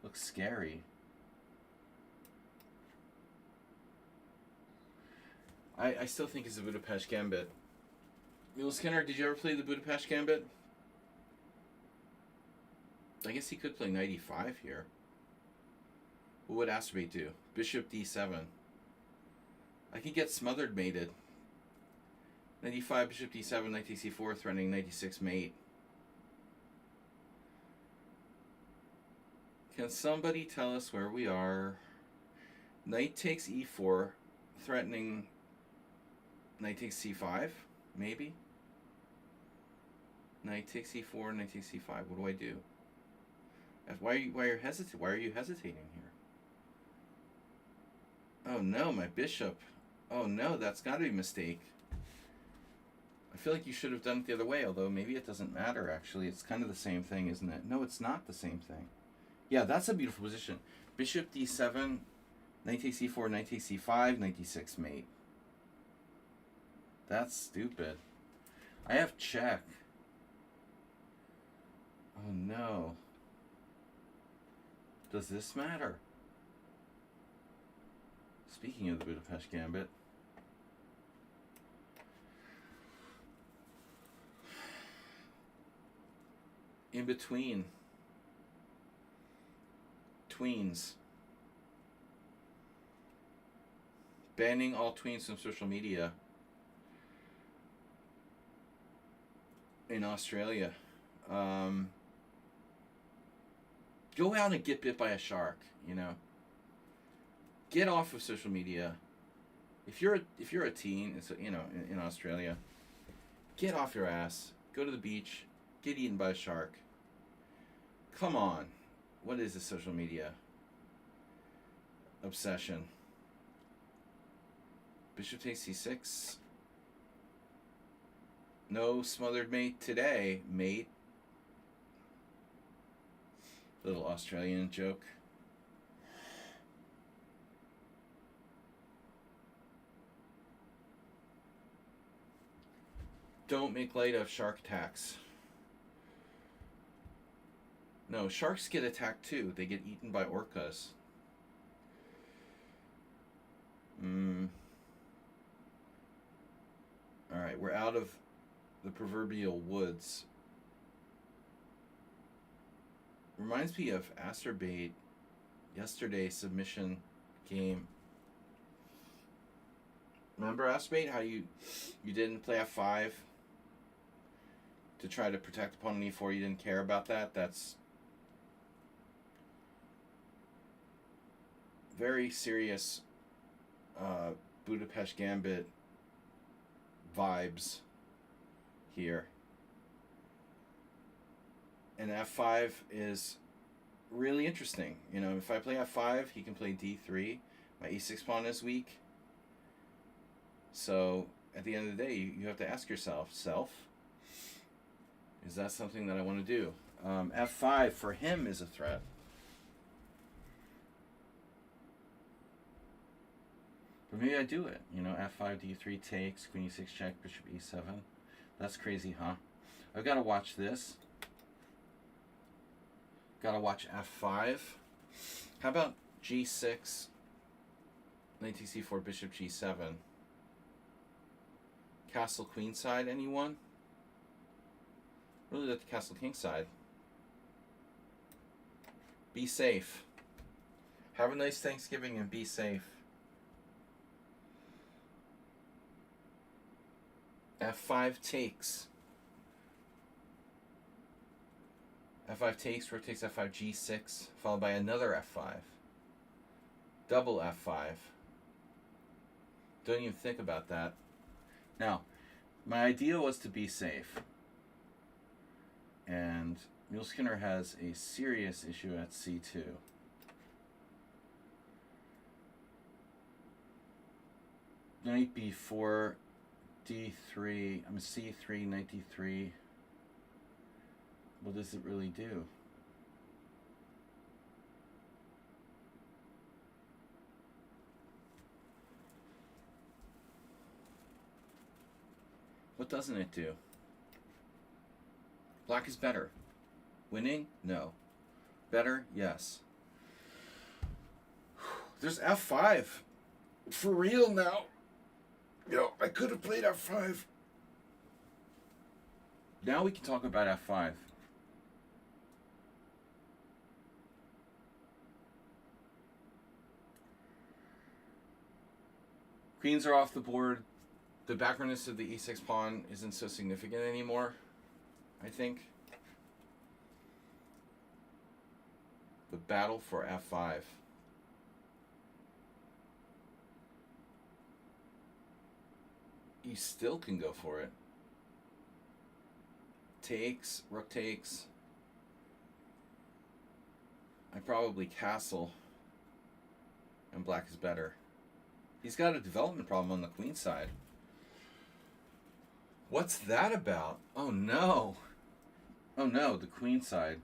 Speaker 1: Looks scary. I still think it's a Budapest Gambit. Mule Skinner, did you ever play the Budapest Gambit? I guess he could play knight e5 here. What would Asterbate do? Bishop d7. I could get smothered mated. Knight e5, bishop d7, knight takes e4, threatening knight e6 mate. Can somebody tell us where we are? Knight takes e4, threatening knight takes c5, maybe? Knight takes e4, knight takes c5. What do I do? Why are you hesitating here? Oh no, my bishop. Oh no, that's got to be a mistake. I feel like you should have done it the other way, although maybe it doesn't matter, actually. It's kind of the same thing, isn't it? No, it's not the same thing. Yeah, that's a beautiful position. Bishop d7, knight takes e4, knight takes c5, knight d6 mate. That's stupid. I have check. Oh no. Does this matter? Speaking of the Budapest Gambit. In between. Tweens. Banning all tweens from social media. In Australia. Go out and get bit by a shark, you know. Get off of social media. If you're a teen, it's, you know, in Australia, get off your ass. Go to the beach. Get eaten by a shark. Come on. What is this social media obsession? Bishop takes c6. No smothered mate today, mate. Little Australian joke. Don't make light of shark attacks. No, sharks get attacked too. They get eaten by orcas. Alright, we're out of the proverbial woods. Reminds me of Asterbait yesterday's submission game. Remember Asterbait? How you didn't play f5 to try to protect opponent e4. You didn't care about that. That's very serious Budapest Gambit vibes here. And f5 is really interesting. You know, if I play f5, he can play d3. My e6 pawn is weak. So at the end of the day, you have to ask yourself, is that something that I want to do? f5 for him is a threat. But maybe I do it. You know, f5, d3 takes, queen e6 check, bishop e7. That's crazy, huh? I've got to watch this. Got to watch f5. How about g6, knight takes c4, bishop g7. Castle queenside, anyone? Really like the castle kingside. Be safe. Have a nice Thanksgiving and be safe. f5 takes. f5 takes, rook takes f5, g6, followed by another f5. Double f5. Don't even think about that. Now, my idea was to be safe. And Muleskinner has a serious issue at c2. Knight b4, d3, c3, knight d3. What does it really do? What doesn't it do? Black is better. Winning? No. Better? Yes. There's f5. For real now. Yo, I could have played f5. Now we can talk about f5. Queens are off the board. The backwardness of the e6 pawn isn't so significant anymore, I think. The battle for f5. You still can go for it. Takes, rook takes. I probably castle. And black is better. He's got a development problem on the queen side. What's that about? Oh no. Oh no, the queen side.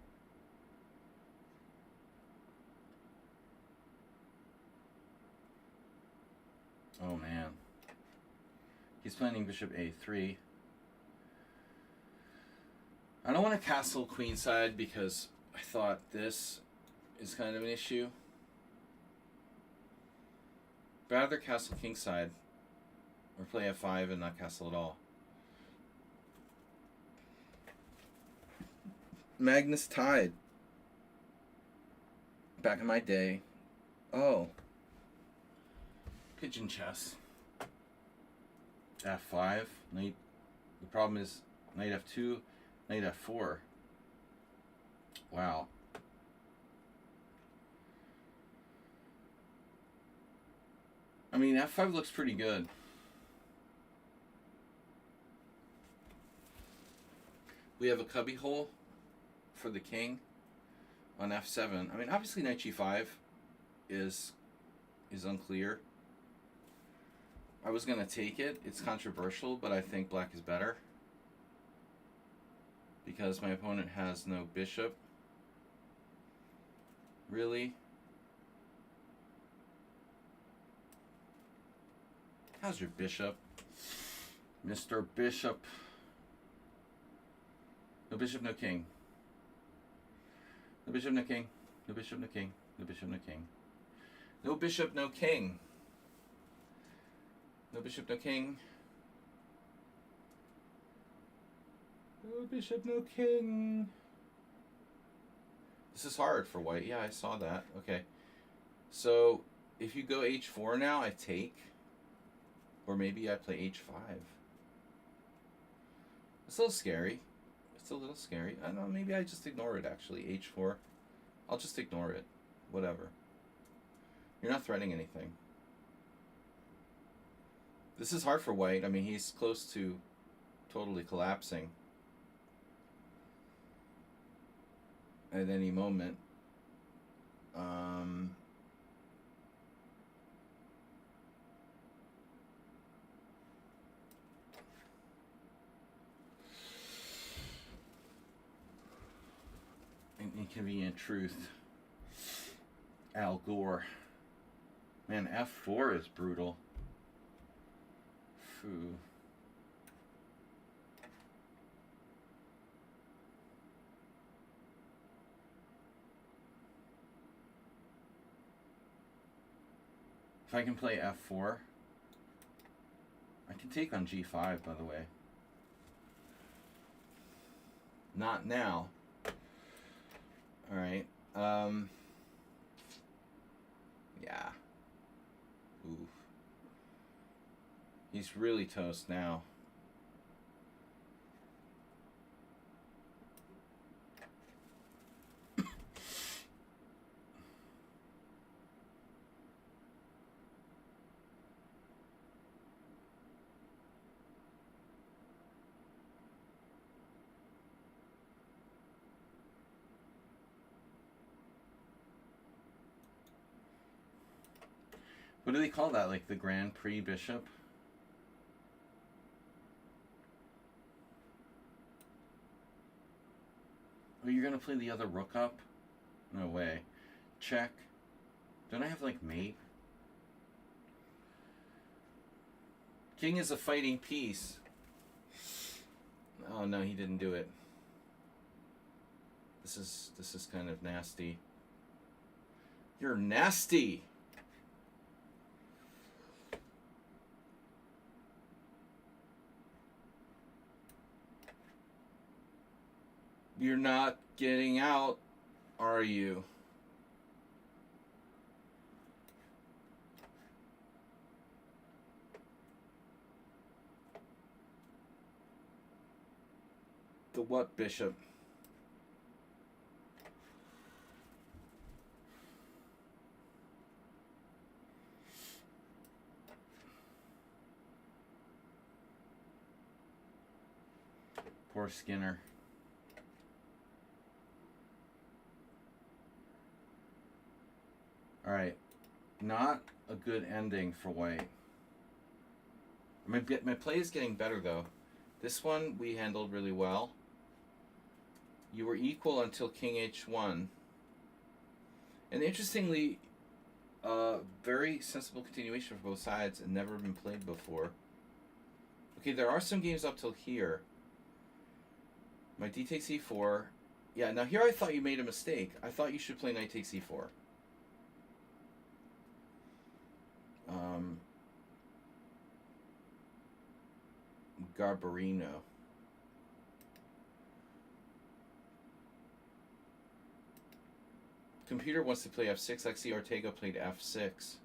Speaker 1: Oh man. He's planning bishop a3. I don't want to castle queen side because I thought this is kind of an issue. Rather castle king side or play f5 and not castle at all. Magnus tied. Back in my day. Oh. Pigeon chess. f5. Knight. The problem is knight f2, knight f4. Wow. I mean, f5 looks pretty good. We have a cubby hole for the king on f7. I mean, obviously knight g5 is unclear. I was going to take it. It's controversial, but I think black is better because my opponent has no bishop. Really? How's your bishop? Mr. Bishop. No bishop, no king. No bishop, no king. No bishop, no king. No bishop, no king. No bishop, no king. No bishop, no king. No bishop, no king. This is hard for white. Yeah, I saw that. Okay. So, if you go h4 now, I take. Or maybe I play h5. It's a little scary. It's a little scary. I don't know, maybe I just ignore it actually. h4. I'll just ignore it. Whatever. You're not threatening anything. This is hard for white. I mean, he's close to totally collapsing at any moment. Inconvenient truth. Al Gore. Man, f4 is brutal. Phew. If I can play f4, I can take on g5, by the way. Not now. Alright. Yeah. Oof. He's really toast now. What do they call that? Like the Grand Prix Bishop? Oh, you're gonna play the other rook up? No way. Check. Don't I have like mate? King is a fighting piece. Oh no, he didn't do it. This is kind of nasty. You're nasty. You're not getting out, are you? The what bishop? Poor Skinner. Alright. Not a good ending for white. My play is getting better, though. This one we handled really well. You were equal until king h1. And interestingly, very sensible continuation for both sides and never been played before. Okay, there are some games up till here. My d takes e4. Yeah, now here I thought you made a mistake. I thought you should play knight takes e4. Garbarino. Computer wants to play f6. Lexi Ortega played f6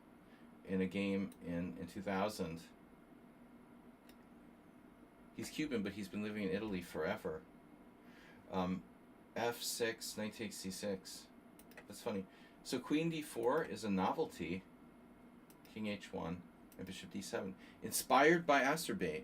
Speaker 1: in a game in 2000. He's Cuban, but he's been living in Italy forever. F6, knight takes c6. That's funny. So queen d4 is a novelty. King h1 and bishop d7. Inspired by Asterbait.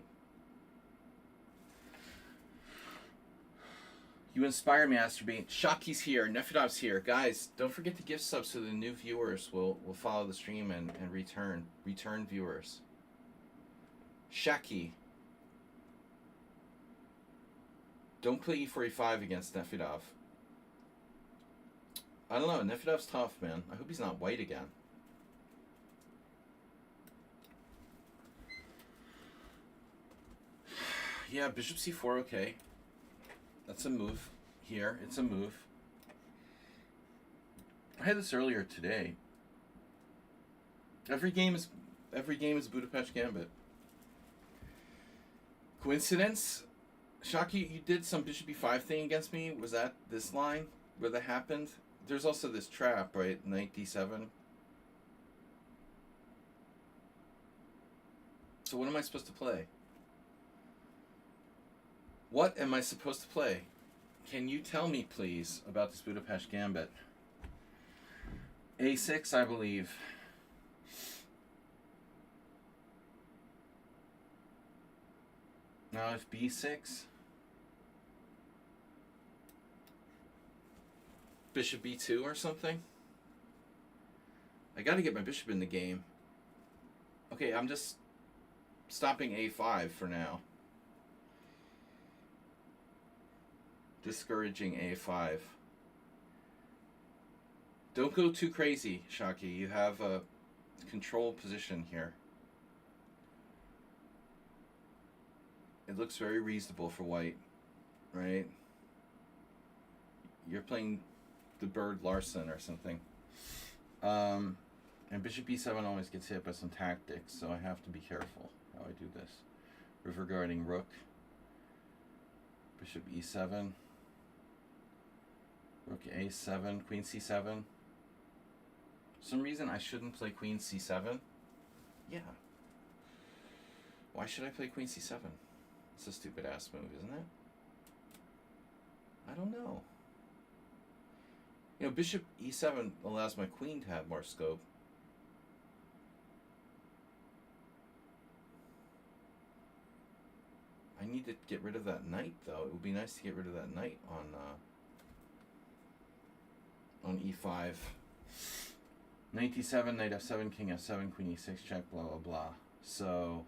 Speaker 1: You inspire me, Asterbait. Shaki's here. Nefedov's here. Guys, don't forget to gift subs so the new viewers will follow the stream and return viewers. Shaki. Don't play e4, e5 against Nefedov. I don't know. Nefedov's tough, man. I hope he's not white again. Yeah, bishop c4, okay. That's a move here. It's a move. I had this earlier today. Every game is Budapest Gambit. Coincidence? Shaki, you did some bishop e5 thing against me. Was that this line where that happened? There's also this trap, right? Knight d7. So what am I supposed to play? What am I supposed to play? Can you tell me, please, about this Budapest Gambit? A6, I believe. Now if b6. Bishop b2 or something? I gotta get my bishop in the game. Okay, I'm just stopping a5 for now. Discouraging a5. Don't go too crazy, Shaki. You have a control position here. It looks very reasonable for white, right? You're playing the Bird Larson or something. And bishop b7 always gets hit by some tactics, so I have to be careful how I do this. River guarding rook. Bishop e7. Rook a7, queen c7. For some reason I shouldn't play queen c7. Yeah. Why should I play queen c7? It's a stupid ass move, isn't it? I don't know. You know, bishop e7 allows my queen to have more scope. I need to get rid of that knight, though. It would be nice to get rid of that knight on e5. Knight d7, knight f7, king f7, queen e6, check, blah, blah, blah. So...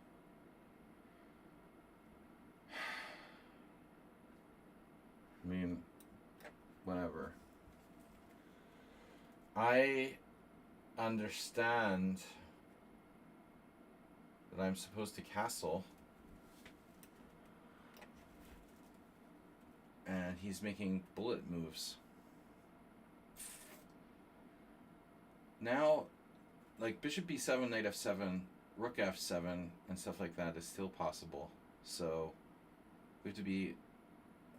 Speaker 1: I mean, whatever. I understand that I'm supposed to castle. And he's making bullet moves. Now, like bishop b7, knight f7, rook f7, and stuff like that is still possible. So we have to be,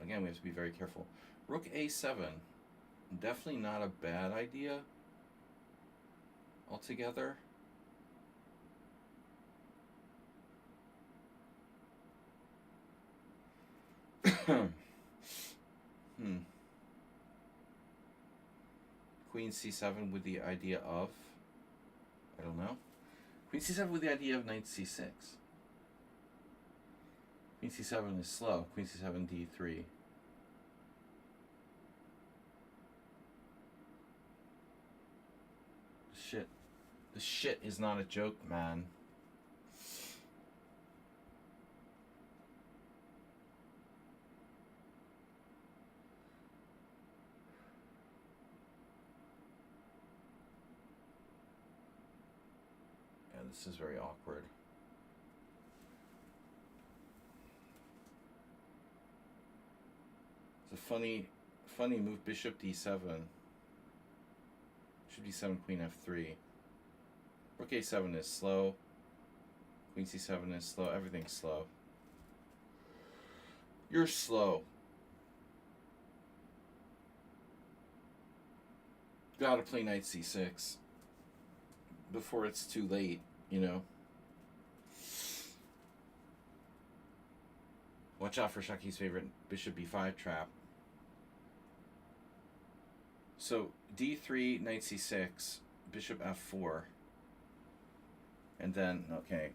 Speaker 1: again, we have to be very careful. Rook a7, definitely not a bad idea altogether. Queen c7 with the idea of, I don't know. Queen c7 with the idea of knight c6. Queen c7 is slow. Queen c7, d3. Shit. This shit is not a joke, man. Yeah, this is very awkward. It's a funny move. Bishop d7. Should be 7, queen f3. Rook a7 is slow. Queen c7 is slow. Everything's slow. You're slow. Gotta play knight c6 before it's too late, you know. Watch out for Shaki's favorite bishop b5 trap. So d3, knight c6, bishop f4. And then, okay,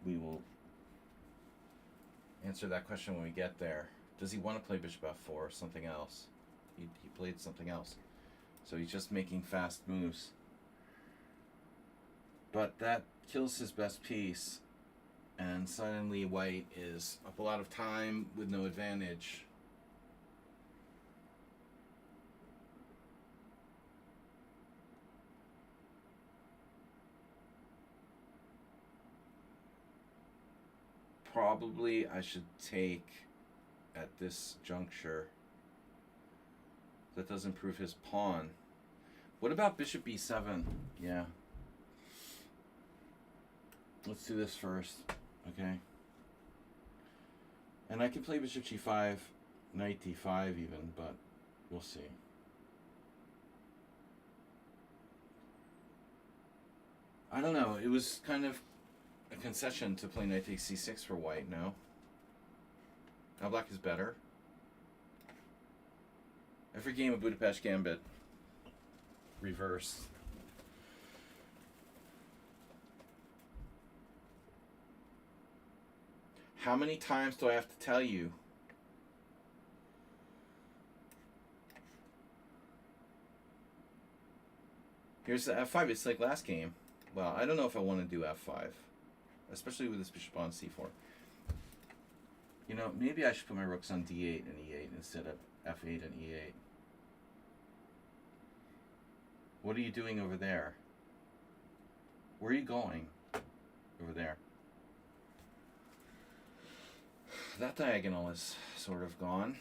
Speaker 1: we will answer that question when we get there. Does he want to play bishop f4 or something else? He played something else. So he's just making fast moves. But that kills his best piece. And suddenly white is up a lot of time with no advantage. Probably I should take at this juncture. That does improve his pawn. What about bishop b7? Yeah. Let's do this first, okay? And I can play bishop g5, knight d5 even, but we'll see. I don't know. It was kind of a concession to play knight takes c6 for white, no? Now black is better. Every game of Budapest Gambit reversed. How many times do I have to tell you? Here's the f5. It's like last game. Well, I don't know if I want to do f5. Especially with this bishop on c4. You know, maybe I should put my rooks on d8 and e8 instead of f8 and e8. What are you doing over there? Where are you going? Over there. That diagonal is sort of gone.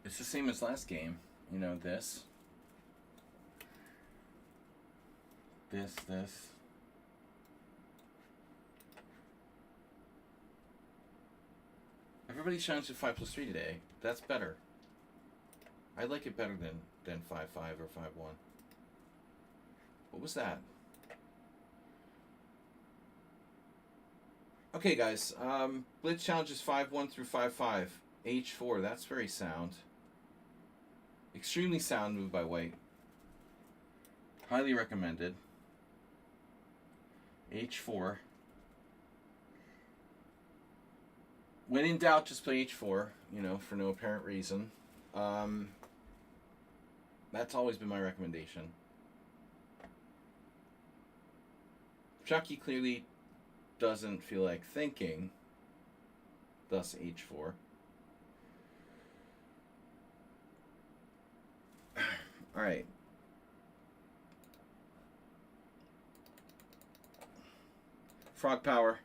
Speaker 1: It's the same as last game. You know, this. This. Everybody shines with 5+3 today. That's better. I like it better than 5-5 or 5-1. What was that? Okay, guys. Blitz challenges 5-1 through 5-5. H4. That's very sound. Extremely sound move by white. Highly recommended. H4. When in doubt, just play H4, you know, for no apparent reason. That's always been my recommendation. Chucky clearly doesn't feel like thinking, thus H4. All right. Frog Power.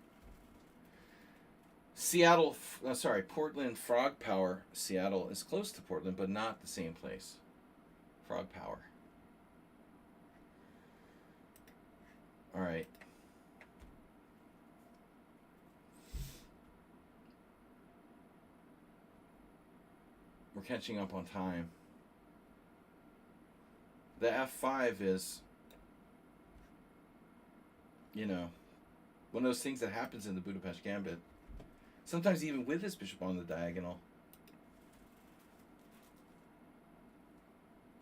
Speaker 1: Portland Frog Power. Seattle is close to Portland, but not the same place. Frog Power. All right. We're catching up on time. The F5 is, you know, one of those things that happens in the Budapest Gambit. Sometimes even with this bishop on the diagonal.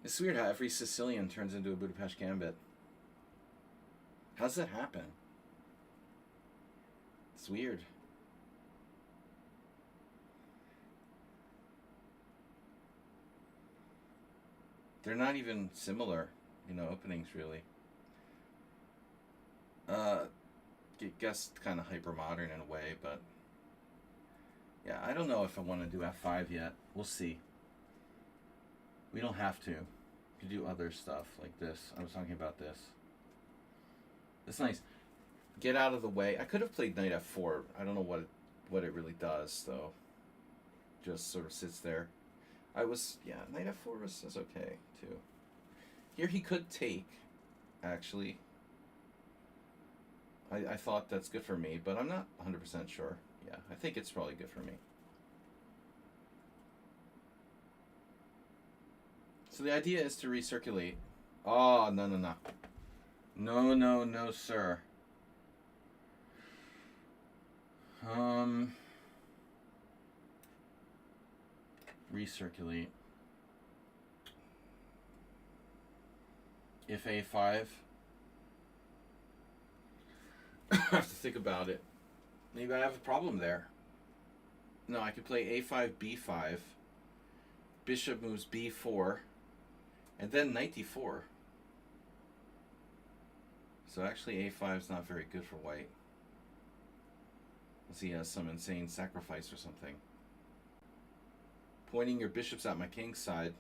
Speaker 1: It's weird how every Sicilian turns into a Budapest Gambit. How does that happen? It's weird. They're not even similar, openings really. I guess kind of hyper modern in a way, but yeah, I don't know if I want to do F5 yet. We'll see. We don't have to. You do other stuff like this. I was talking about this. It's nice. Get out of the way. I could have played knight F4. I don't know what it really does though. Just sort of sits there. Knight F4 is okay too. Here he could take, actually. I thought that's good for me, but I'm not 100% sure. Yeah, I think it's probably good for me. So the idea is to recirculate. Oh, no. No, sir. Recirculate. If A5. I have to think about it. Maybe I have a problem there. No, I could play A5, B5. Bishop moves B4. And then knight D4. So actually A5 is not very good for white. Unless he has some insane sacrifice or something. Pointing your bishops at my king's side.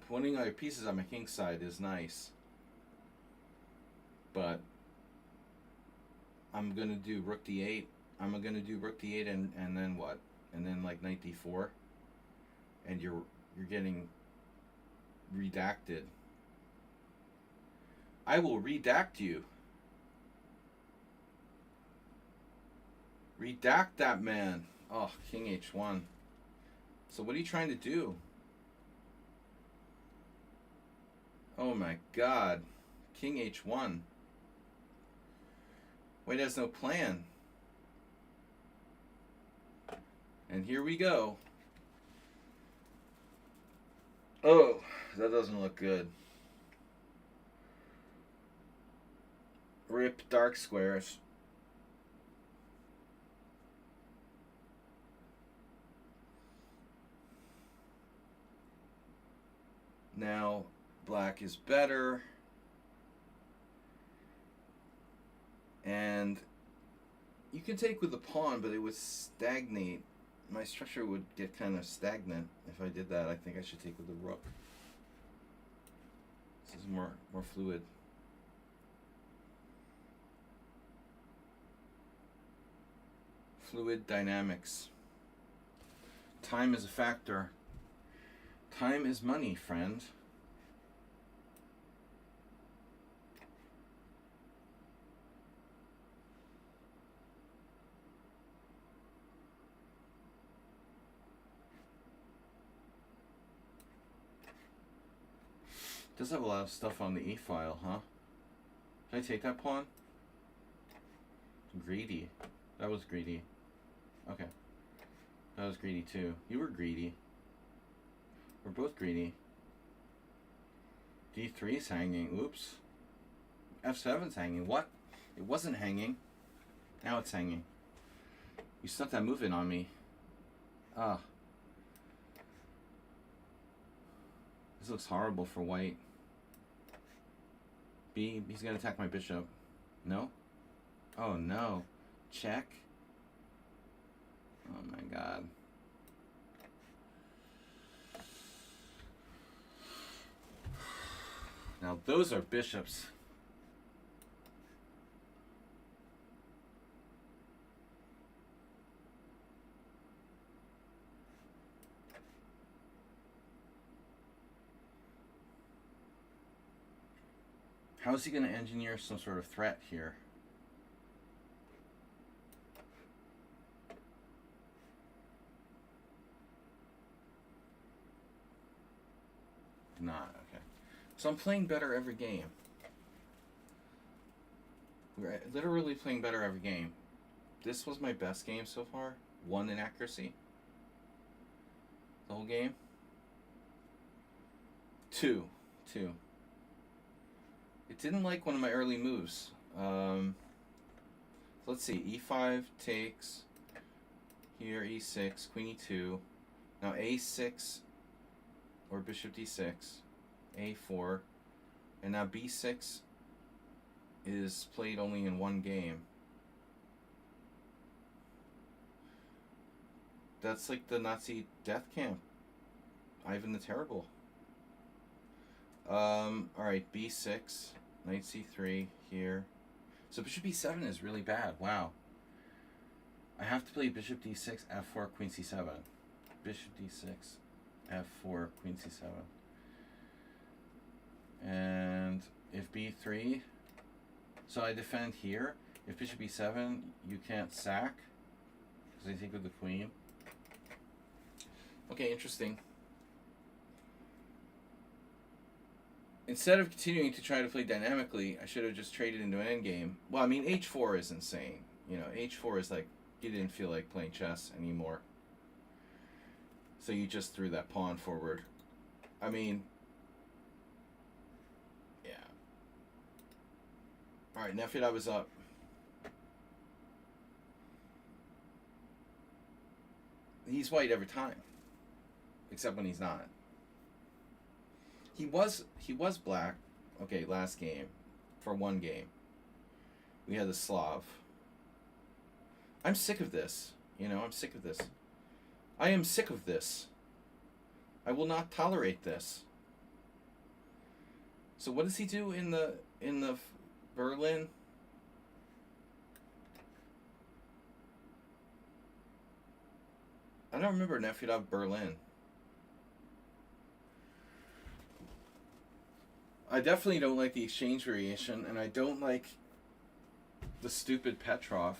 Speaker 1: Pointing all your pieces at my king's side is nice. But I'm going to do rook D8. I'm going to do rook D8 and then what? And then like knight D4. And you're getting redacted. I will redact you. Redact that man. Oh, king H1. So what are you trying to do? Oh my god. King H1. White has no plan. And here we go. Oh, that doesn't look good. Rip dark squares. Now, black is better. And you can take with the pawn, but it would stagnate. My structure would get kind of stagnant if I did that. I think I should take with the rook. This is more fluid. Fluid dynamics. Time is a factor. Time is money, friend. Does have a lot of stuff on the E file, huh? Should I take that pawn? Greedy. That was greedy. Okay. That was greedy too. You were greedy. We're both greedy. D3's hanging. Oops. F7's hanging. What? It wasn't hanging. Now it's hanging. You snuck that move in on me. Ah. This looks horrible for white. B, he's gonna attack my bishop. No? Oh no. Check. Oh my god. Now those are bishops. How is he going to engineer some sort of threat here? Not, okay. So I'm playing better every game. We're literally playing better every game. This was my best game so far. 1 in accuracy. The whole game. Two. It didn't like one of my early moves. So let's see. E5 takes. Here, E6, Queen E2. Now A6 or Bishop D6. A4. And now B6 is played only in one game. That's like the Nazi death camp. Ivan the Terrible. Alright, B6, Knight C3 here. So Bishop B7 is really bad. Wow. I have to play Bishop D6, F4, Queen C7. Bishop D6, F4, Queen C7. And if B3, so I defend here. If Bishop B7, you can't sack, because I take with the Queen. Okay, interesting. Instead of continuing to try to play dynamically, I should have just traded into an endgame. Well, I mean, H4 is insane. You know, H4 is like, you didn't feel like playing chess anymore. So you just threw that pawn forward. I mean, yeah. Alright, Nefedov is up. He's white every time. Except when he's not. He was black, okay, last game, for one game. We had the Slav. I'm sick of this. You know, I'm sick of this. I am sick of this. I will not tolerate this. So what does he do in the Berlin? I don't remember Nefedov Berlin. I definitely don't like the exchange variation, and I don't like the stupid Petrov.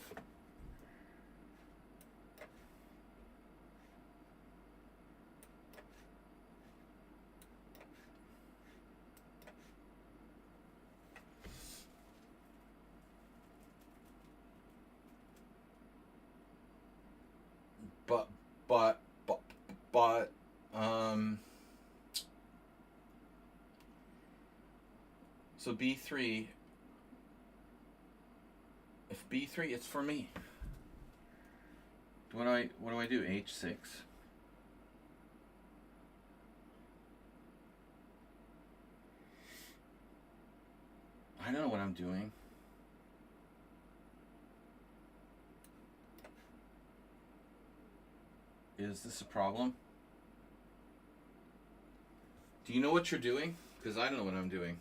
Speaker 1: But, so B3, if B3, it's for me. What do I do? H6. I don't know what I'm doing. Is this a problem? Do you know what you're doing? Because I don't know what I'm doing.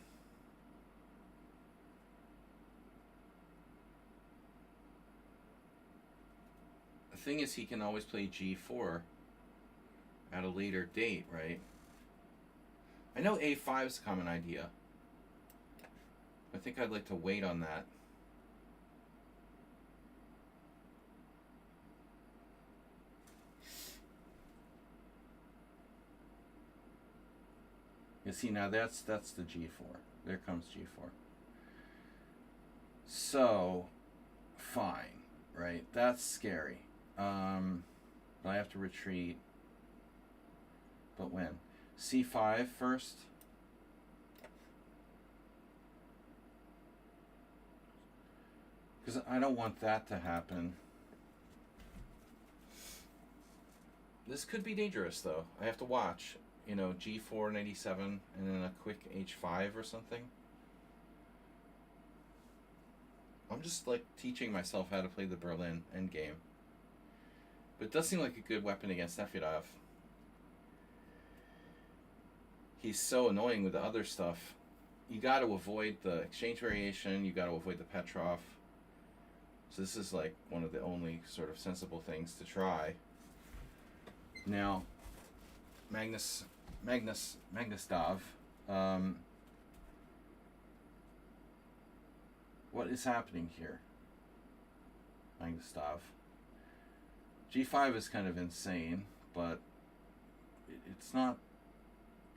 Speaker 1: The thing is, he can always play G4 at a later date, right? I know A5 is a common idea. I think I'd like to wait on that. You see, now that's the G4. There comes G4. So, fine, right? That's scary. But I have to retreat. But when? C5 first. Because I don't want that to happen. This could be dangerous, though. I have to watch. You know, G4, 97, and then a quick H5 or something. I'm just, like, teaching myself how to play the Berlin endgame. But it does seem like a good weapon against Nefedov. He's so annoying with the other stuff. You got to avoid the exchange variation. You got to avoid the Petrov. So this is, like, one of the only sort of sensible things to try. Now, Magnusdov. What is happening here? Magnusdov. G5 is kind of insane, but it's not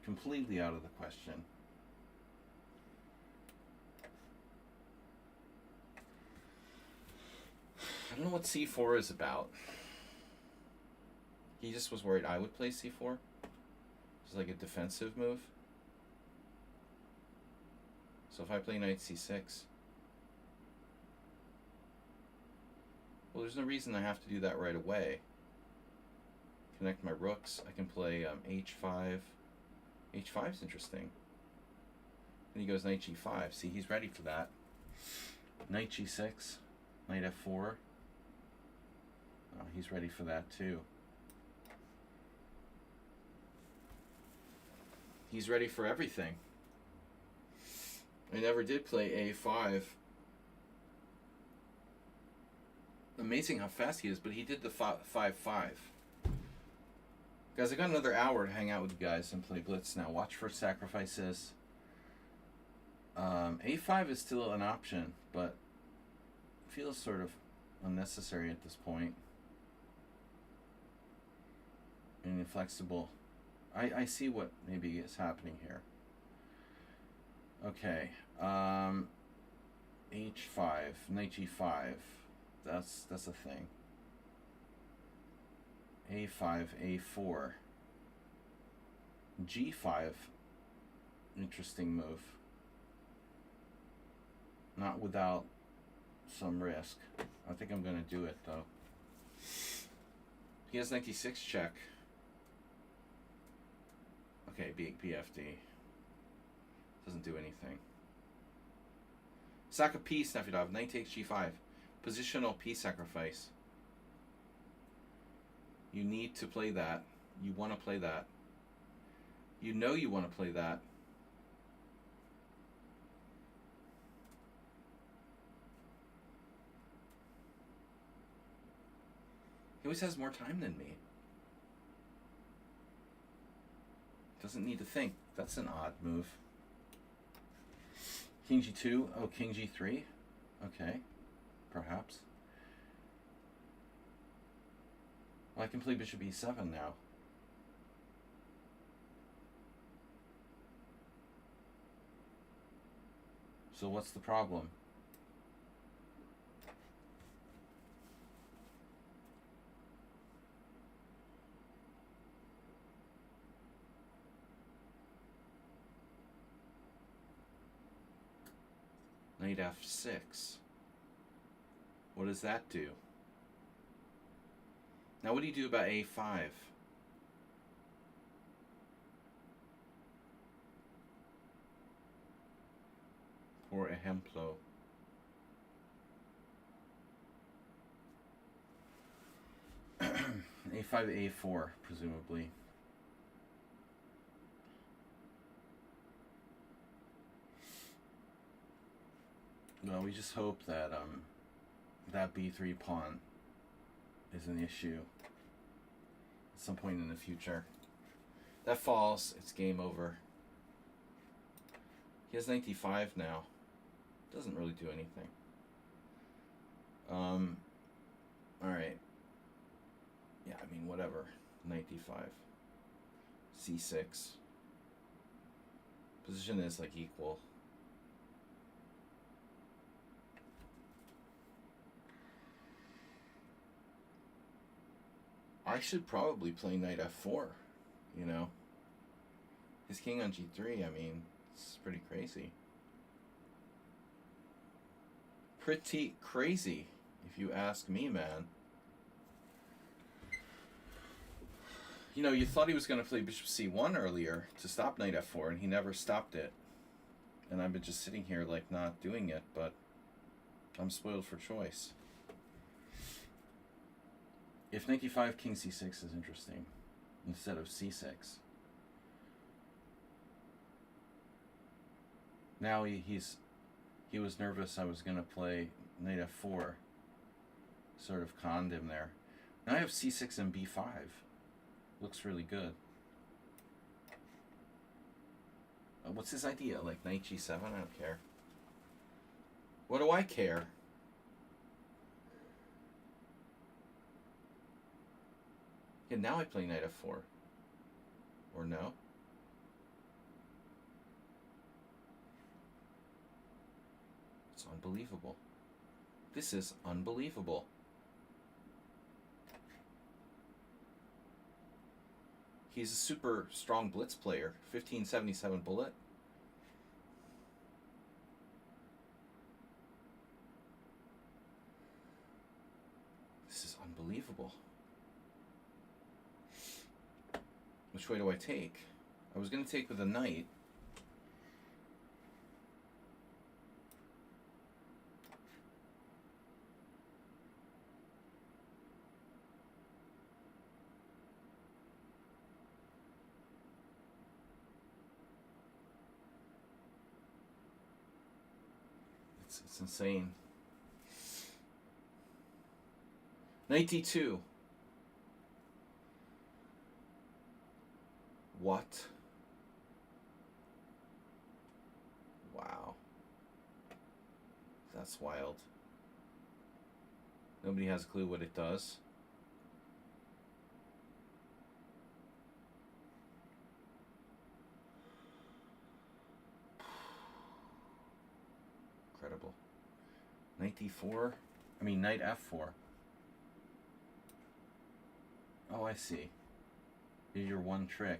Speaker 1: completely out of the question. I don't know what C4 is about. He just was worried I would play C4. It's like a defensive move. So if I play knight c6, well, there's no reason I have to do that right away. Connect my rooks. I can play h5. h5 is interesting. And he goes knight g5. See, he's ready for that. Knight g6, knight f4. Oh, he's ready for that too. He's ready for everything. I never did play a5. Amazing how fast he is, but he did the 5-5. Guys, I got another hour to hang out with you guys and play Blitz now. Watch for sacrifices. A5 is still an option, but feels sort of unnecessary at this point. And inflexible. I see what maybe is happening here. Okay. H5, knight g5. That's a thing. A5, A4. G5. Interesting move. Not without some risk. I think I'm going to do it though. He has 96 check. Okay, BFD. Doesn't do anything. Sack a piece, Nefidov. Knight takes g5. Positional piece sacrifice. You need to play that. You want to play that. You know you want to play that. He always has more time than me. Doesn't need to think. That's an odd move. King g2. Oh, king g3. Okay. Perhaps. Well, I can play bishop e7 now. So what's the problem? Knight f6. What does that do? Now what do you do about a5? Poor ejemplo. a5, a4, presumably. Well, we just hope that that b3 pawn is an issue at some point in the future. That falls, it's game over. He has 95 now. Doesn't really do anything. Alright. Yeah, I mean, whatever. Knight d5. c6. Position is like equal. I should probably play knight f4, you know. His king on g3, I mean, it's pretty crazy. Pretty crazy, if you ask me, man. You know, you thought he was going to play bishop c1 earlier to stop knight f4, and he never stopped it. And I've been just sitting here, like, not doing it, but I'm spoiled for choice. If knight d5, king c6 is interesting instead of c6. Now he was nervous I was going to play knight f4. Sort of conned him there. Now I have c6 and b5. Looks really good. What's his idea? Like knight g7? I don't care. What do I care? Yeah, now I play knight f4. Or no? It's unbelievable. This is unbelievable. He's a super strong blitz player. 1577 bullet. Which way do I take? I was going to take with a knight. It's insane. Knight d2. What? Wow. That's wild. Nobody has a clue what it does. Incredible. Knight d4. I mean, knight f4. Oh, I see. Is your one trick.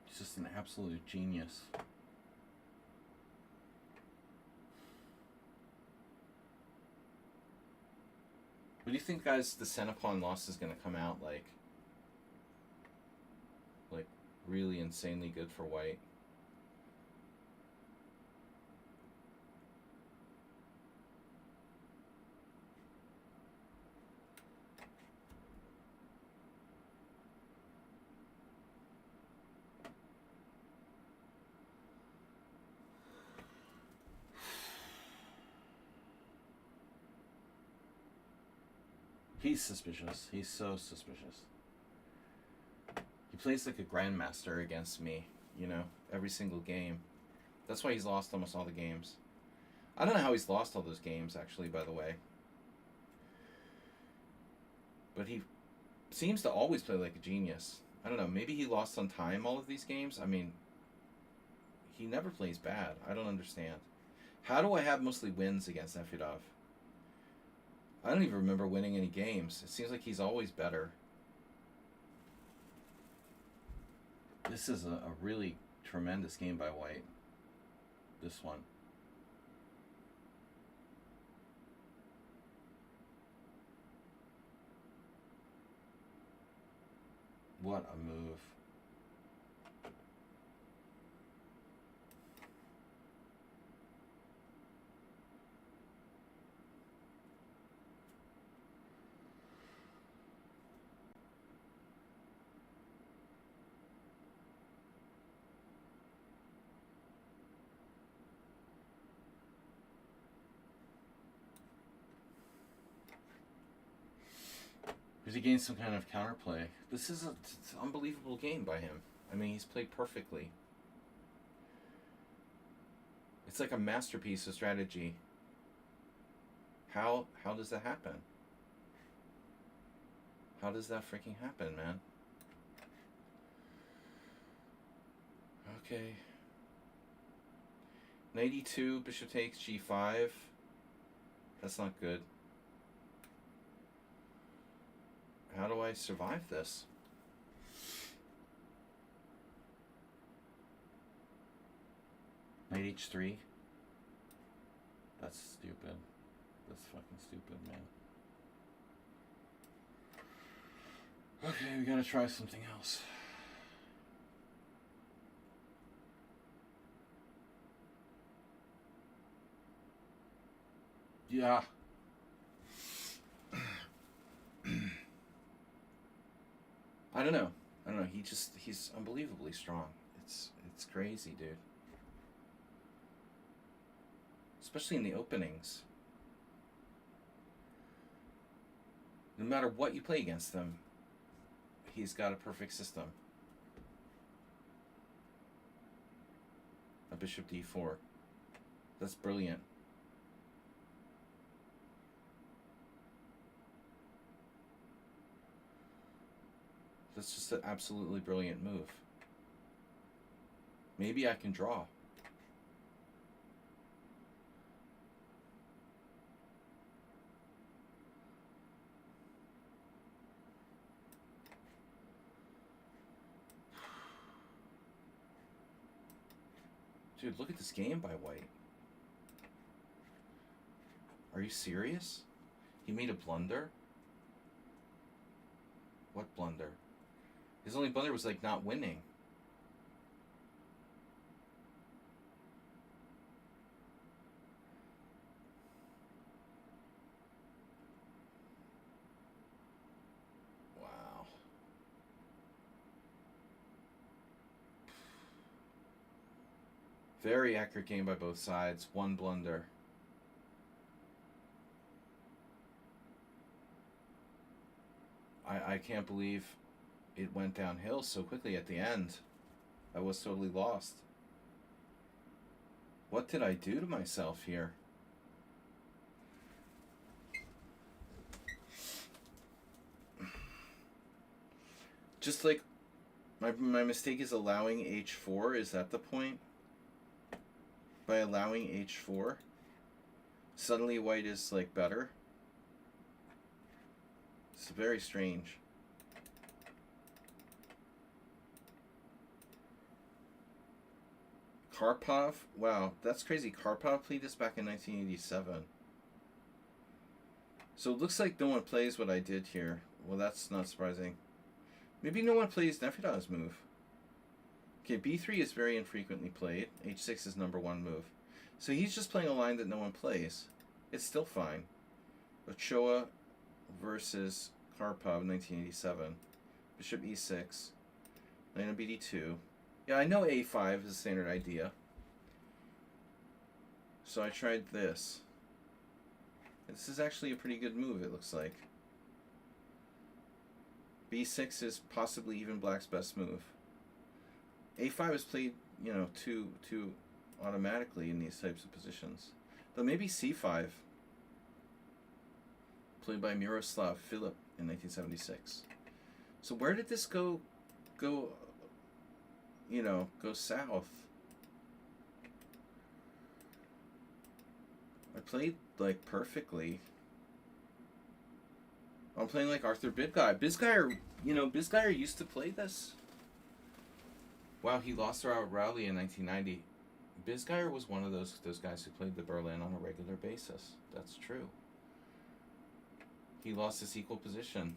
Speaker 1: He's just an absolute genius. What do you think, guys, the center pawn loss is going to come out like really insanely good for white? He's suspicious. He's so suspicious. He plays like a grandmaster against me, you know, every single game. That's why he's lost almost all the games. I don't know how he's lost all those games, actually, by the way. But he seems to always play like a genius. I don't know, maybe he lost on time all of these games? I mean, he never plays bad. I don't understand. How do I have mostly wins against Nefedov? I don't even remember winning any games. It seems like he's always better. This is a really tremendous game by white. This one. What a move. Because he gains some kind of counterplay. This is an unbelievable game by him. I mean, he's played perfectly. It's like a masterpiece of strategy. How does that happen? How does that freaking happen, man? Okay. Knight e2, bishop takes g5. That's not good. How do I survive this? Knight h3. That's stupid. That's fucking stupid, man. Okay, we gotta try something else. Yeah. I don't know. He's unbelievably strong. It's crazy, dude. Especially in the openings. No matter what you play against him, he's got a perfect system. A bishop d4. That's brilliant. That's just an absolutely brilliant move. Maybe I can draw. Dude, look at this game by White. Are you serious? He made a blunder? What blunder? His only blunder was like not winning. Wow. Very accurate game by both sides. One blunder. I can't believe it went downhill so quickly at the end. I was totally lost. What did I do to myself here? Just like my mistake is allowing h4. Is that the point? By allowing h4, suddenly White is like better. It's very strange. Karpov? Wow, that's crazy. Karpov played this back in 1987. So it looks like no one plays what I did here. Well, that's not surprising. Maybe no one plays Nefedov's move. Okay, b3 is very infrequently played. h6 is #1 move. So he's just playing a line that no one plays. It's still fine. Ochoa versus Karpov, 1987. Bishop e6. Knight on bd2. Yeah, I know a5 is a standard idea. So I tried this. This is actually a pretty good move, it looks like. b6 is possibly even Black's best move. a5 is played, you know, too automatically in these types of positions. But maybe c5. Played by Miroslav Filip in 1976. So where did this go south? I played like perfectly. I'm playing like Arthur Bidguy. Bidguy used to play this. Wow, he lost to Rowley in 1990. Bisgeier was one of those guys who played the Berlin on a regular basis. That's true. He lost his equal position.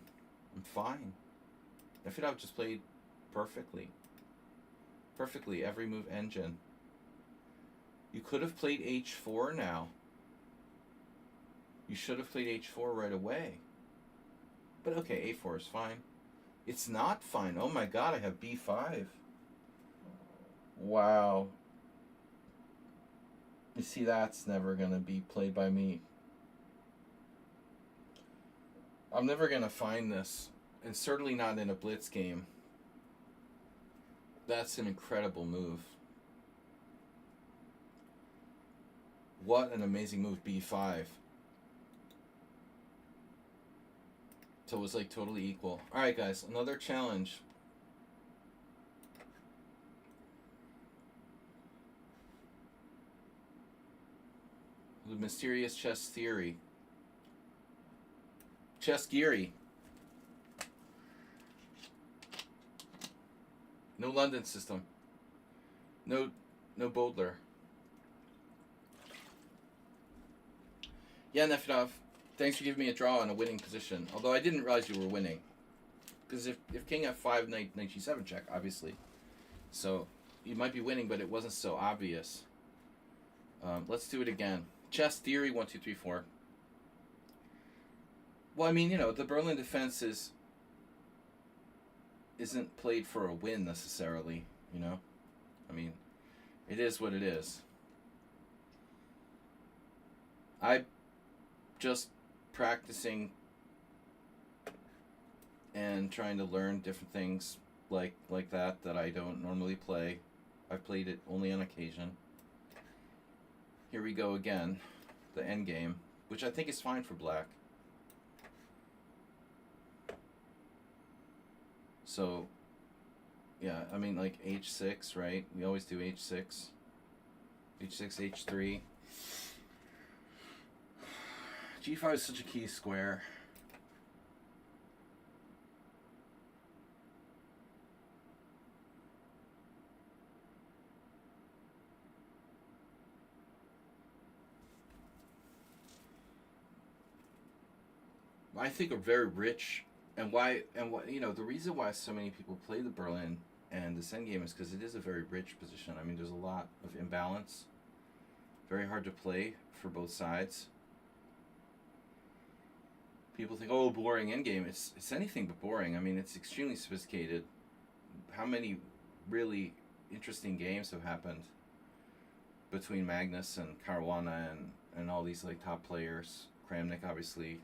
Speaker 1: I'm fine. Nefedov just played perfectly. Perfectly, every move engine. You could have played h4 now. You should have played h4 right away. But okay, a4 is fine. It's not fine. Oh my god, I have b5. Wow. You see, that's never going to be played by me. I'm never going to find this. And certainly not in a Blitz game. That's an incredible move. What an amazing move, b5. So it was like totally equal. Alright guys, another challenge. The mysterious chess theory. Chess Geary. No London system. No Bodler. Yeah, Nefedov. Thanks for giving me a draw in a winning position. Although I didn't realize you were winning. Because if king f5, knight g7 check, obviously. So you might be winning, but it wasn't so obvious. Let's do it again. Chess theory 1, 2, 3, 4. Well, I mean, you know, the Berlin defense isn't played for a win necessarily, you know? I mean, it is what it is. I'm just practicing and trying to learn different things like that I don't normally play. I've played it only on occasion. Here we go again. The endgame, which I think is fine for Black. So, yeah, I mean, like h6, right? We always do h6. h6, h3. g5 is such a key square. I think are very rich, and what the reason why so many people play the Berlin and this endgame is because it is a very rich position. I mean, there's a lot of imbalance, very hard to play for both sides. People think, oh, boring endgame. It's anything but boring. I mean, it's extremely sophisticated. How many really interesting games have happened between Magnus and Caruana and all these like top players, Kramnik obviously,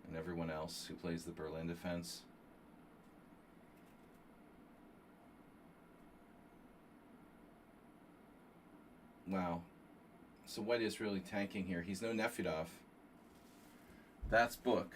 Speaker 1: and everyone else who plays the Berlin defense. Wow. So White is really tanking here. He's no Nefedov. That's book.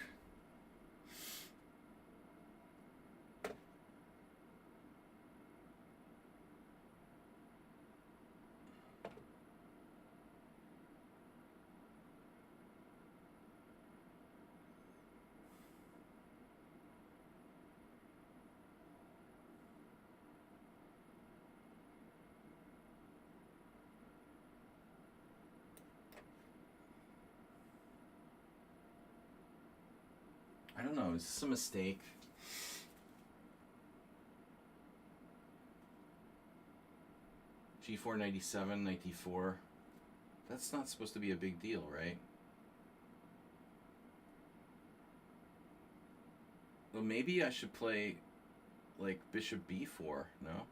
Speaker 1: I don't know. Is this a mistake? G4 97, 94. That's not supposed to be a big deal, right? Well, maybe I should play like Bishop B4, no?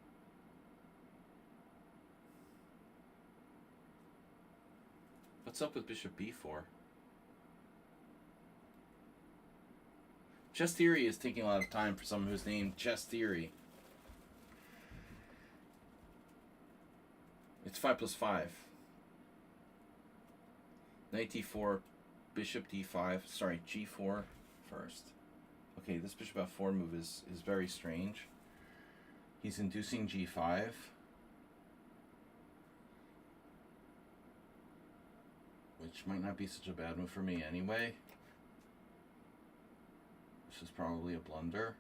Speaker 1: What's up with Bishop B4? Chess theory is taking a lot of time for someone who's named Chess Theory. It's 5 plus 5. Knight d4, bishop d5, sorry, g4 first. Okay, this bishop f4 move is very strange. He's inducing g5. Which might not be such a bad move for me anyway. This is probably a blunder.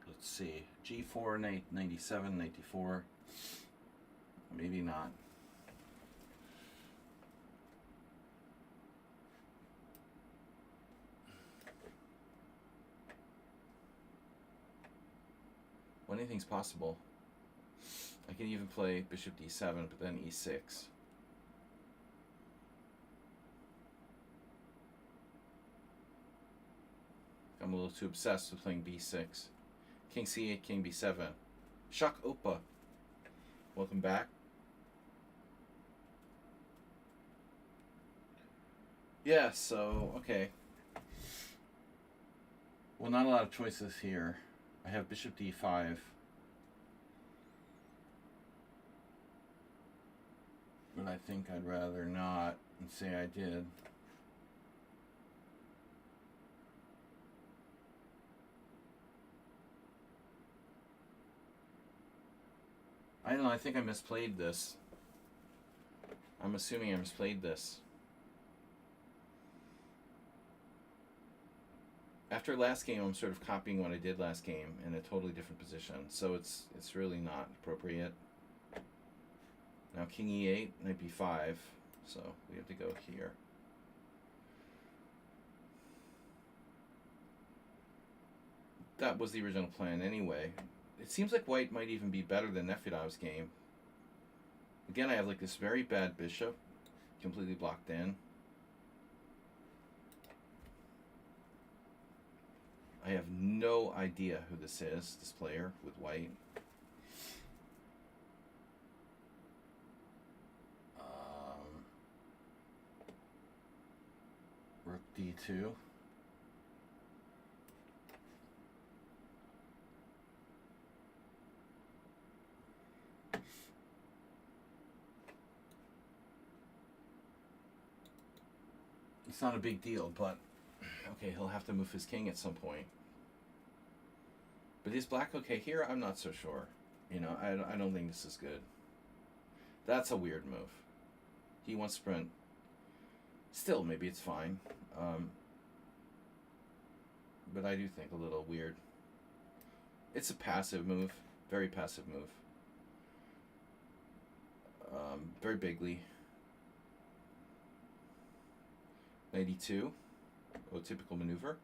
Speaker 1: Let's see. G4, 97, 94. Maybe not. Well, anything's possible. I can even play bishop d7, but then e6. I'm a little too obsessed with playing b6. King c8, king b7. Shock Opa. Welcome back. Yeah, so, okay. Well, not a lot of choices here. I have bishop d5. But I think I'd rather not and say I did. I don't know, I think I misplayed this. I'm assuming I misplayed this. After last game, I'm sort of copying what I did last game in a totally different position, so it's really not appropriate. Now king e8, knight b5, so we have to go here. That was the original plan anyway. It seems like White might even be better than Nefedov's game. Again, I have like this very bad bishop, completely blocked in. I have no idea who this is, this player with White. Rook d2. It's not a big deal, but okay, he'll have to move his king at some point. But is black okay here? I'm not so sure. You know, I don't think this is good. That's a weird move. He wants sprint. Still, maybe it's fine. But I do think a little weird. It's a passive move. Very passive move. Very bigly. 92. Oh, typical maneuver.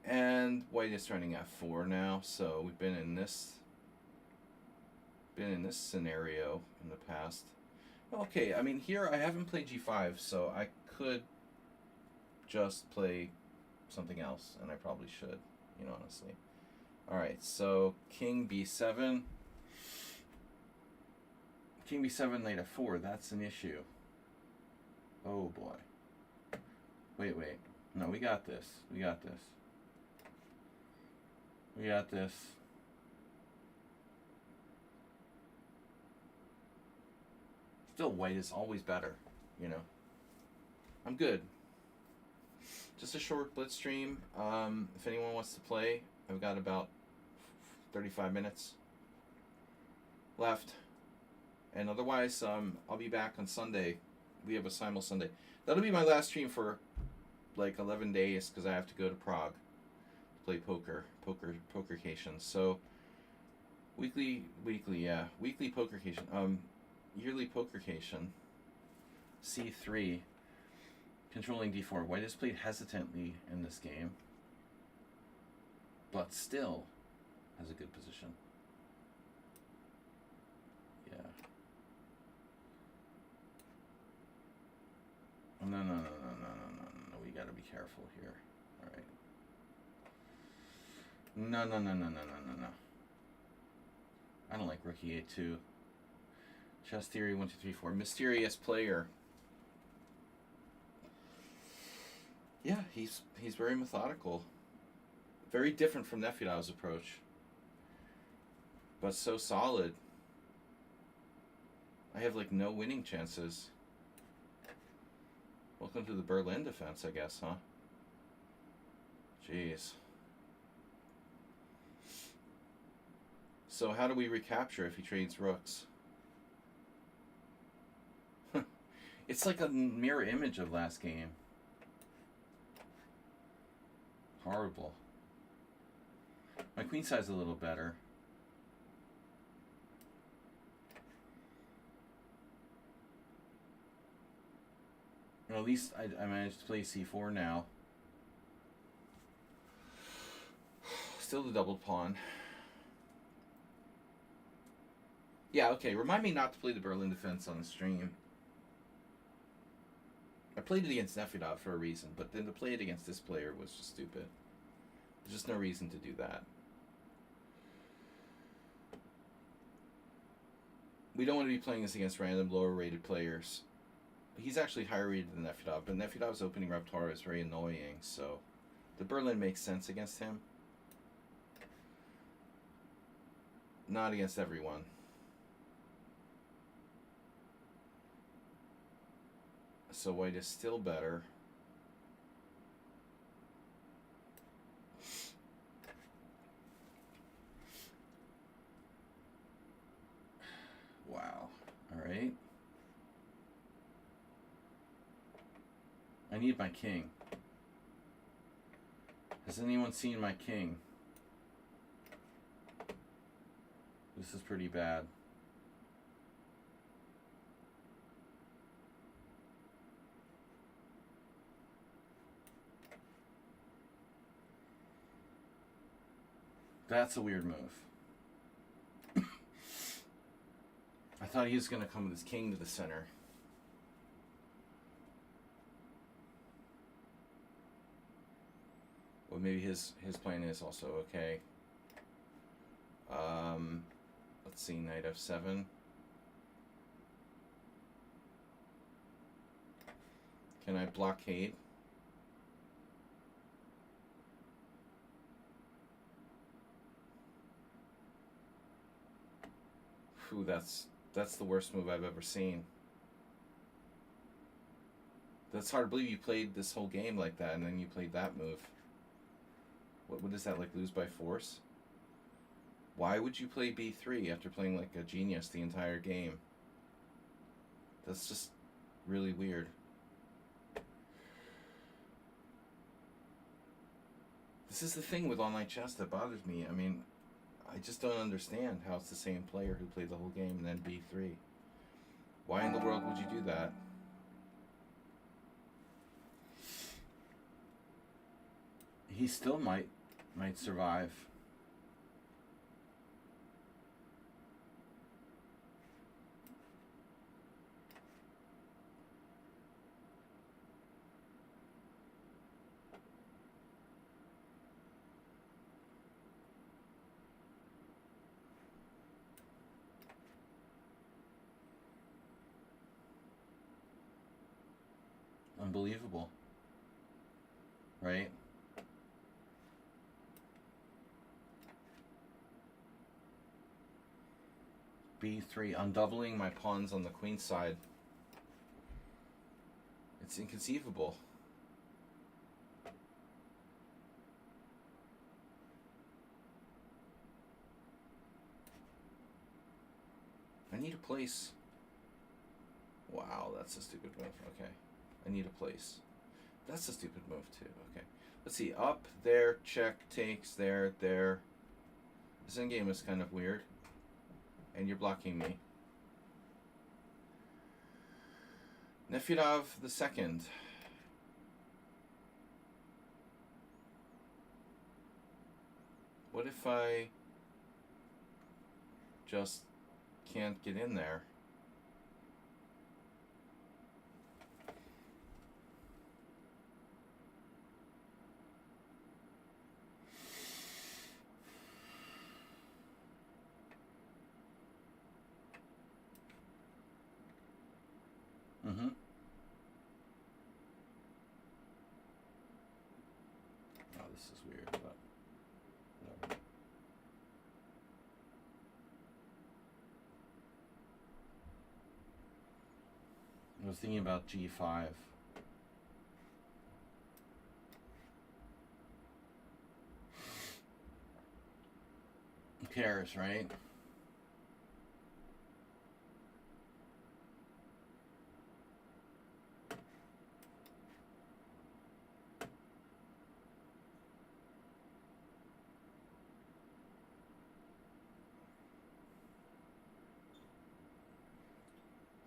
Speaker 1: And white is running f4 now, so we've been in this scenario in the past. Okay, I mean here I haven't played g5, so I could just play something else, and I probably should, you know, honestly. Alright, so king b7. King b7, knight f4, that's an issue. Oh boy. Wait. No, we got this. We got this. We got this. Still, white is always better, you know. I'm good. Just a short blitz stream. If anyone wants to play, I've got about 35 minutes left. And otherwise, I'll be back on Sunday. We have a simul Sunday. That'll be my last stream for like 11 days because I have to go to Prague to play pokercation. So weekly pokercation. Yearly pokercation. C3. Controlling d4. White has played hesitantly in this game, but still has a good position. Yeah. No. We gotta be careful here. All right. No. I don't like rookie a2. Chess theory 1, 2, 3, 4. Mysterious player. Yeah, he's very methodical. Very different from Nefyadov's approach, but so solid. I have like no winning chances. Welcome to the Berlin defense, I guess, huh? Jeez. So how do we recapture if he trades rooks? It's like a mirror image of last game. Horrible. My queen side's a little better. Well, at least I managed to play c4 now. Still the double pawn. Yeah, okay. Remind me not to play the Berlin defense on the stream. I played it against Nefyadov for a reason, but then to play it against this player was just stupid. There's just no reason to do that. We don't want to be playing this against random lower-rated players. He's actually higher rated than Nefyadov, but Nefyadov's opening repertoire is very annoying, so the Berlin makes sense against him. Not against everyone. So white is still better. Wow. All right. I need my king. Has anyone seen my king? This is pretty bad. That's a weird move. I thought he was going to come with his king to the center. Well, maybe his plan is also okay. Let's see, knight f7. Can I blockade? Ooh, that's the worst move I've ever seen. That's hard to believe you played this whole game like that, and then you played that move. What is that, like lose by force? Why would you play b3 after playing like a genius the entire game? That's just really weird. This is the thing with online chess that bothers me. I mean, I just don't understand how it's the same player who played the whole game and then b3. Why in the world would you do that? He still might survive. Unbelievable. Right? b3. I'm doubling my pawns on the queen side. It's inconceivable. I need a place. Wow, that's a stupid move. Okay. I need a place. That's a stupid move too. Okay. Let's see. Up, there, check, takes, there, there. This endgame is kind of weird. And you're blocking me. Nefyadov the second. What if I just can't get in there? Mm-hmm. Oh, this is weird, but whatever. I was thinking about G5. Who cares, right?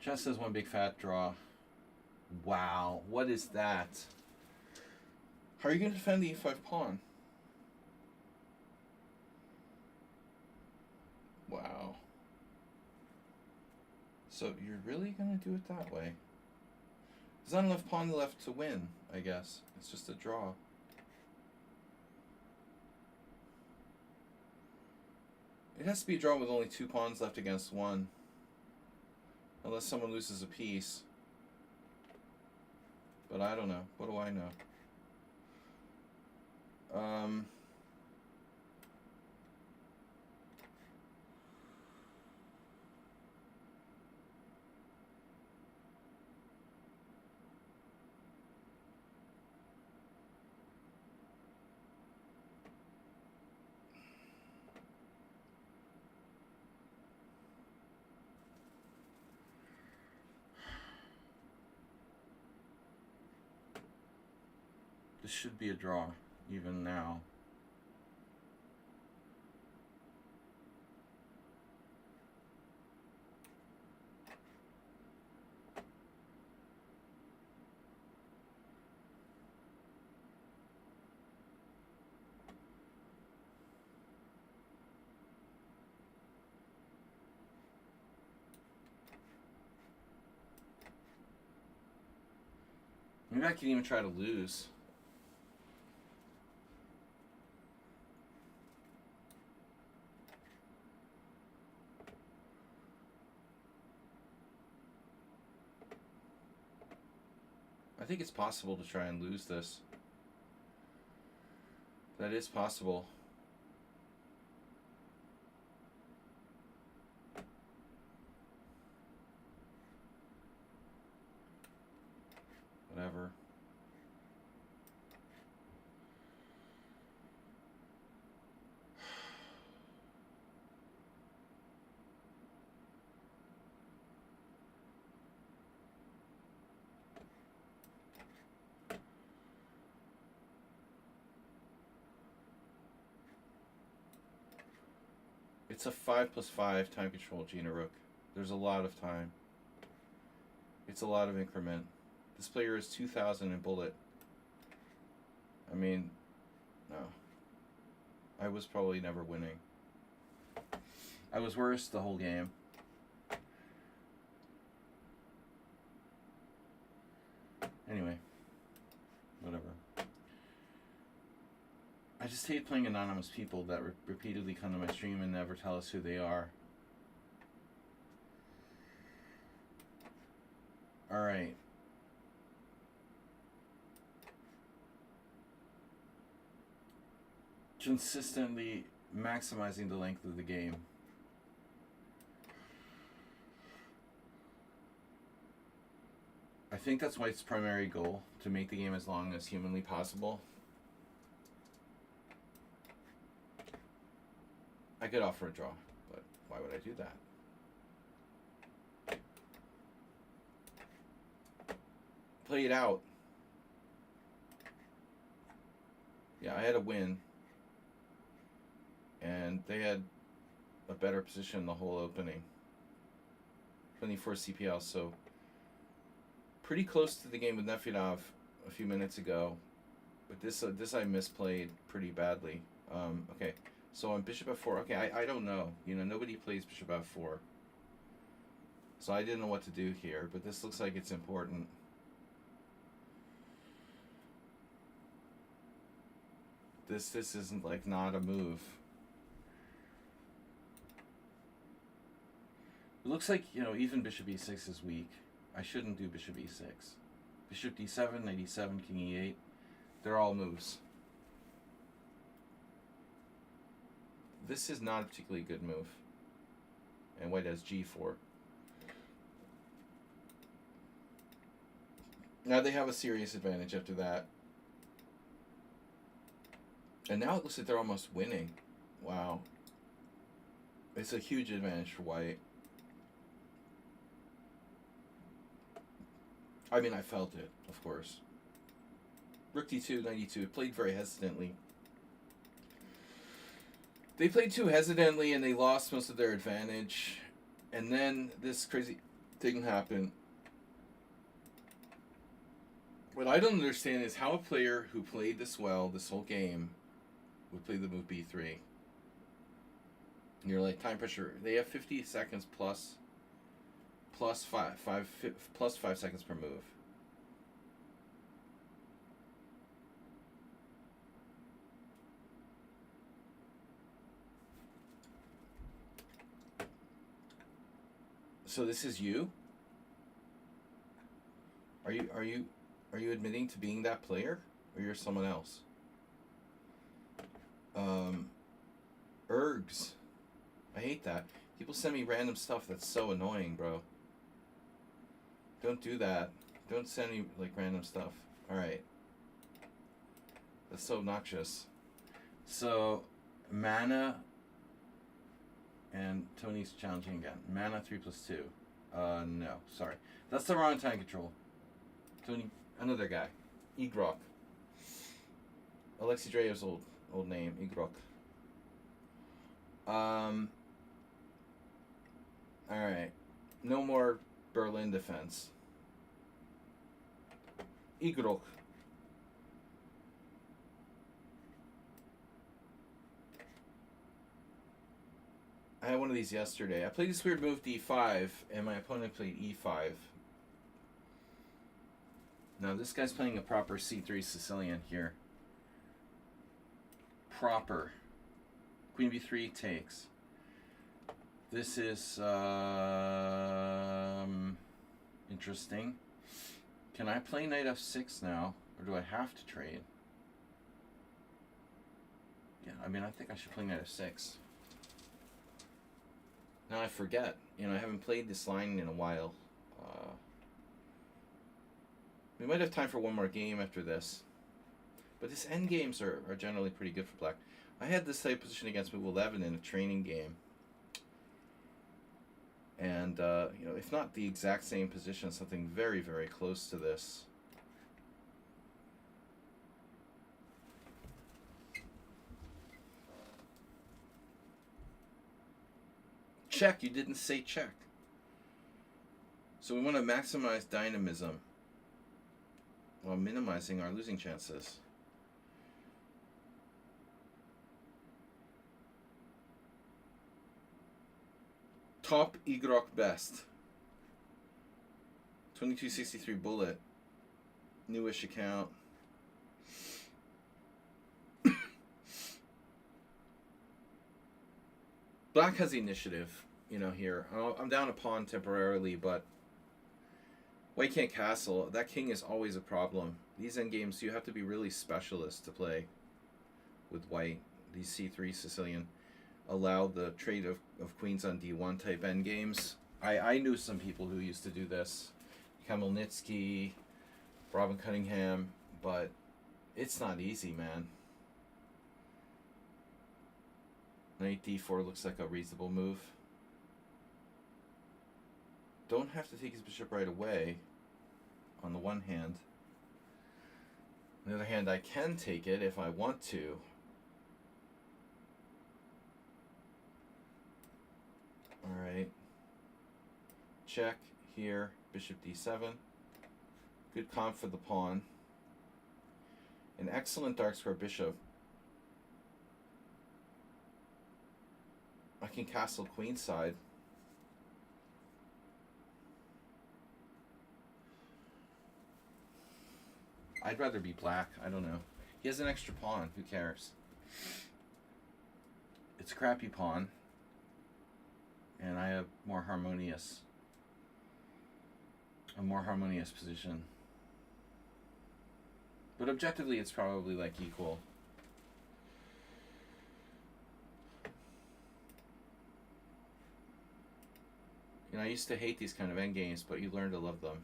Speaker 1: Chess says one big fat draw. Wow, what is that? How are you going to defend the e5 pawn? Wow. So you're really going to do it that way? There's not enough pawn left to win, I guess. It's just a draw. It has to be a draw with only 2 pawns left against 1. Unless someone loses a piece. But I don't know. What do I know? This should be a draw, even now. Maybe I can even try to lose. I think it's possible to try and lose this. That is possible. It's a 5+5 time control Gina Rook. There's a lot of time. It's a lot of increment. This player is 2,000 in bullet. I mean, no. I was probably never winning. I was worse the whole game. Anyway, whatever. I just hate playing anonymous people that repeatedly come to my stream and never tell us who they are. Alright. Consistently maximizing the length of the game. I think that's White's primary goal, to make the game as long as humanly possible. I could offer a draw, but why would I do that? Play it out. Yeah, I had a win. And they had a better position the whole opening. 24 CPL, so pretty close to the game with Nefedov a few minutes ago. But this I misplayed pretty badly. Okay, so on Bishop F4, okay, I don't know. You know, nobody plays Bishop F4. So I didn't know what to do here, but this looks like it's important. This isn't like not a move. It looks like, you know, even Bishop E6 is weak. I shouldn't do Bishop E6. Bishop D7, Knight E7, King E8. They're all moves. This is not a particularly good move. And White has G4. Now they have a serious advantage after that. And now it looks like they're almost winning. Wow. It's a huge advantage for White. I mean, I felt it, of course. Rook D2, Knight E2, played very hesitantly. They played too hesitantly and they lost most of their advantage. And then this crazy thing happened. What I don't understand is how a player who played this well this whole game would play the move B3. And you're like, time pressure. They have 50 seconds plus 5 seconds per move. So this is you? Are you admitting to being that player, or you're someone else? Ergs. I hate that. People send me random stuff that's so annoying, bro. Don't do that. Don't send me like random stuff. Alright. That's so obnoxious. So, mana, and Tony's challenging again. Mana 3+2. No, sorry. That's the wrong time control. Tony, another guy. Igrok. Alexei Dreyev's old name, Igrok. Alright. No more Berlin defense. Igrok. I had one of these yesterday. I played this weird move D5, and my opponent played E5. Now this guy's playing a proper C3 Sicilian here. Proper. Queen B3 takes. This is interesting. Can I play Knight F6 now, or do I have to trade? Yeah, I mean, I think I should play Knight F6. Now I forget. You know, I haven't played this line in a while. We might have time for one more game after this. But his endgames are generally pretty good for black. I had this type position against move 11 in a training game. And, you know, if not the exact same position, something very, very close to this. Check. You didn't say check. So we want to maximize dynamism while minimizing our losing chances. Top Igrok best. 2263 bullet. Newish account. Black has the initiative, you know, here. I'm down a pawn temporarily, but white can't castle. That king is always a problem. These endgames, you have to be really specialist to play with white. These C3 Sicilian allow the trade of queens on D1 type endgames. I knew some people who used to do this. Kamelnitsky, Robin Cunningham, but it's not easy, man. Knight D4 looks like a reasonable move. Don't have to take his bishop right away, on the one hand. On the other hand, I can take it if I want to. Alright. Check here, bishop D7. Good comp for the pawn. An excellent dark square bishop. I can castle queenside. I'd rather be black. I don't know. He has an extra pawn. Who cares? It's a crappy pawn. And I have a more harmonious position. But objectively, it's probably like equal. You know, I used to hate these kind of endgames, but you learn to love them.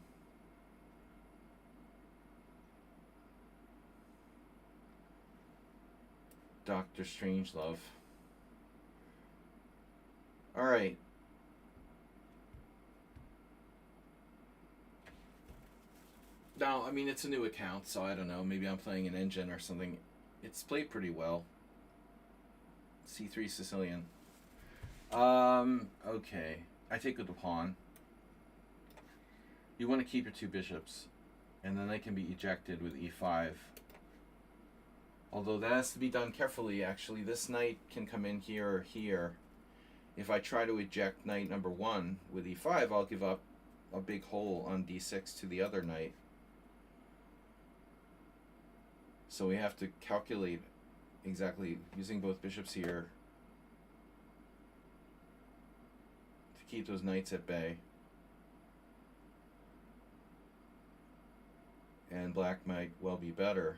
Speaker 1: Dr. Strangelove. Alright. Now, I mean, it's a new account, so I don't know. Maybe I'm playing an engine or something. It's played pretty well. C3 Sicilian. Okay. I take with the pawn. You want to keep your two bishops, and then they can be ejected with E5. Although that has to be done carefully, actually. This knight can come in here or here. If I try to eject knight number 1 with E5, I'll give up a big hole on D6 to the other knight. So we have to calculate exactly, using both bishops here, to keep those knights at bay. And black might well be better.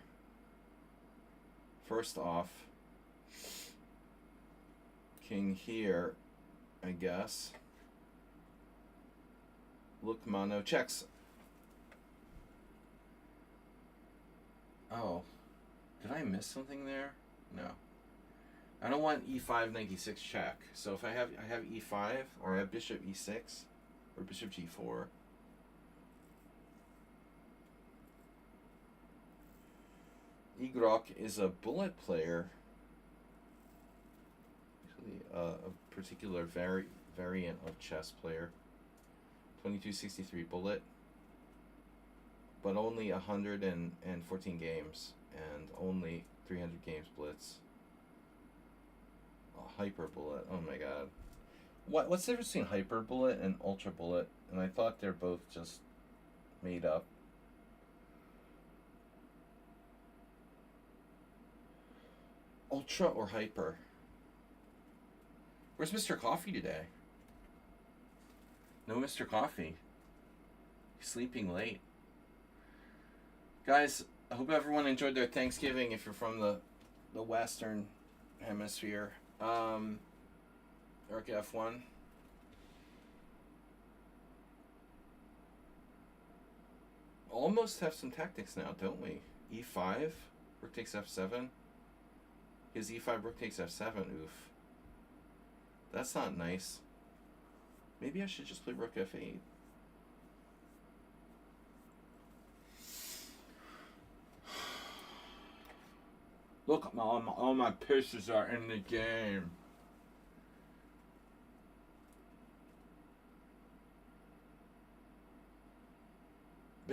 Speaker 1: First off, king here, I guess. Look, mono checks. Oh, did I miss something there? No. I don't want E5 96 check. So if I have E5 or I have bishop E6 or bishop G4. Igrok is a bullet player. Actually, a particular variant of chess player. 2263 bullet, but only 114 games and only 300 games blitz. A hyper bullet. Oh my god. What's the difference between hyper bullet and ultra bullet? And I thought they're both just made up. Ultra or hyper? Where's Mr. Coffee today? No Mr. Coffee. He's sleeping late. Guys, I hope everyone enjoyed their Thanksgiving if you're from the Western Hemisphere. Rook F1. Almost have some tactics now, don't we? E5, rook takes F7. His E5, rook takes F7, oof. That's not nice. Maybe I should just play rook F8. Look, all my pieces are in the game.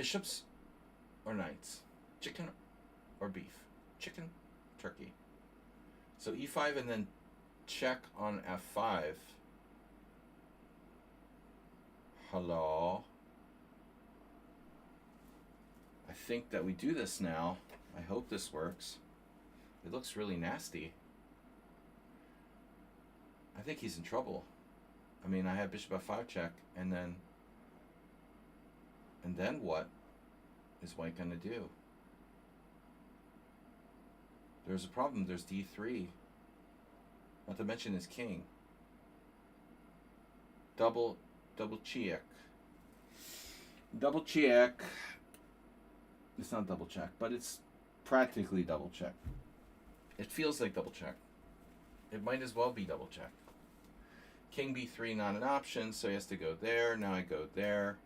Speaker 1: Bishops or knights? Chicken or beef? Chicken, turkey. So e5 and then check on f5. Hello? I think that we do this now. I hope this works. It looks really nasty. I think he's in trouble. I mean, I have bishop f5 check, and then what is white gonna do? There's a problem. There's d3. Not to mention his king. Double check. Double check. It's not double check, but it's practically double check. It feels like double check. It might as well be double check. King b3 not an option, so he has to go there. Now I go there,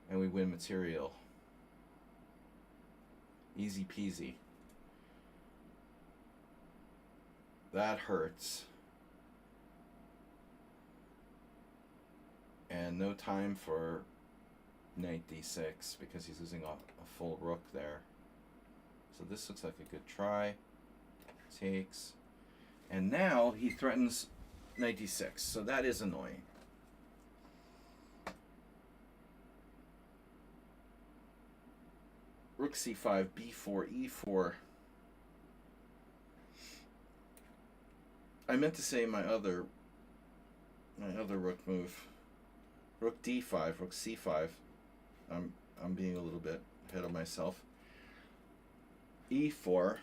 Speaker 1: and we win material. Easy peasy. That hurts. And no time for knight d6 because he's losing a full rook there. So this looks like a good try. Takes. And now he threatens knight d6. So that is annoying. Rook c5, b4, e4. I meant to say my other rook move. Rook d5, rook c5. I'm being a little bit ahead of myself. e4.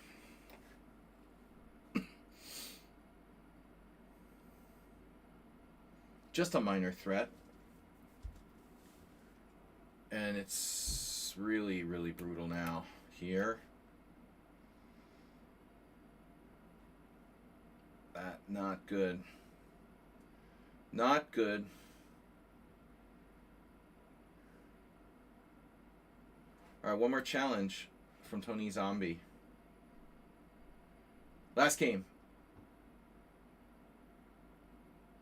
Speaker 1: Just a minor threat. And it's really, really brutal now. Here. That, not good. Not good. Alright, one more challenge from Tony Zombie. Last game.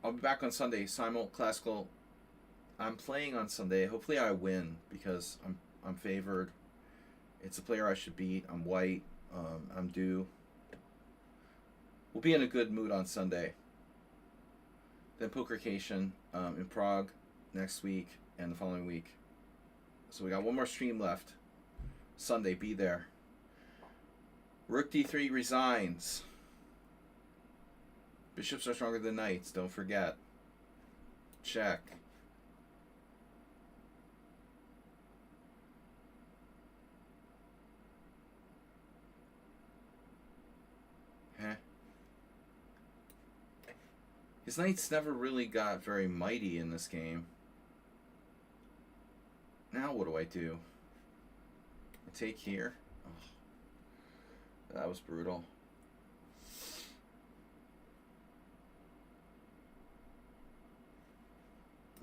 Speaker 1: I'll be back on Sunday. Simul Classical. I'm playing on Sunday. Hopefully I win because I'm favored. It's a player I should beat. I'm white. I'm due. We'll be in a good mood on Sunday. Then Pokercation in Prague next week and the following week. So we got one more stream left. Sunday, be there. Rook d3 resigns. Bishops are stronger than knights, don't forget. Check. Heh. His knights never really got very mighty in this game. Now what do I do? I take here. Oh, that was brutal.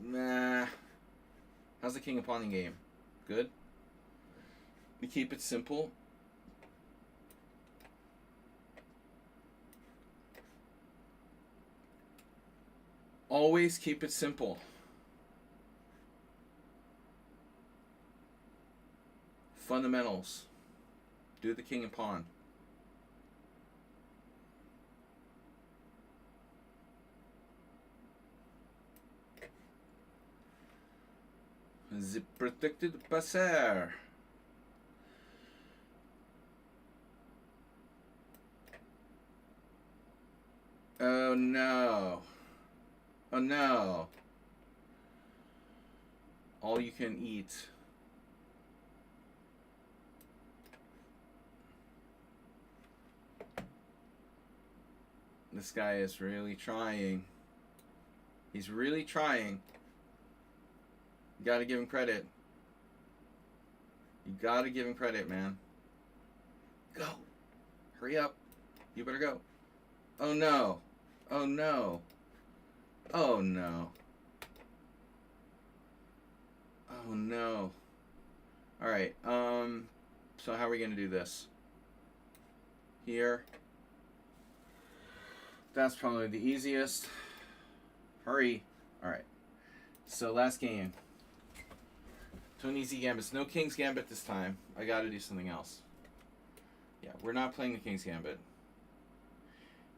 Speaker 1: Nah. How's the king and pawn game? Good? We keep it simple. Always keep it simple. Fundamentals. Do the king and pawn. The protected passer. Oh no. Oh no. All you can eat. This guy is really trying. He's really trying. You gotta give him credit. You gotta give him credit, man. Go. Hurry up. You better go. Oh no. Oh no. Oh no. Oh no. Alright, so how are we gonna do this? Here. That's probably the easiest. Hurry. Alright. So last game. Tony Z Gambits. No King's Gambit this time. I gotta do something else. Yeah, we're not playing the King's Gambit.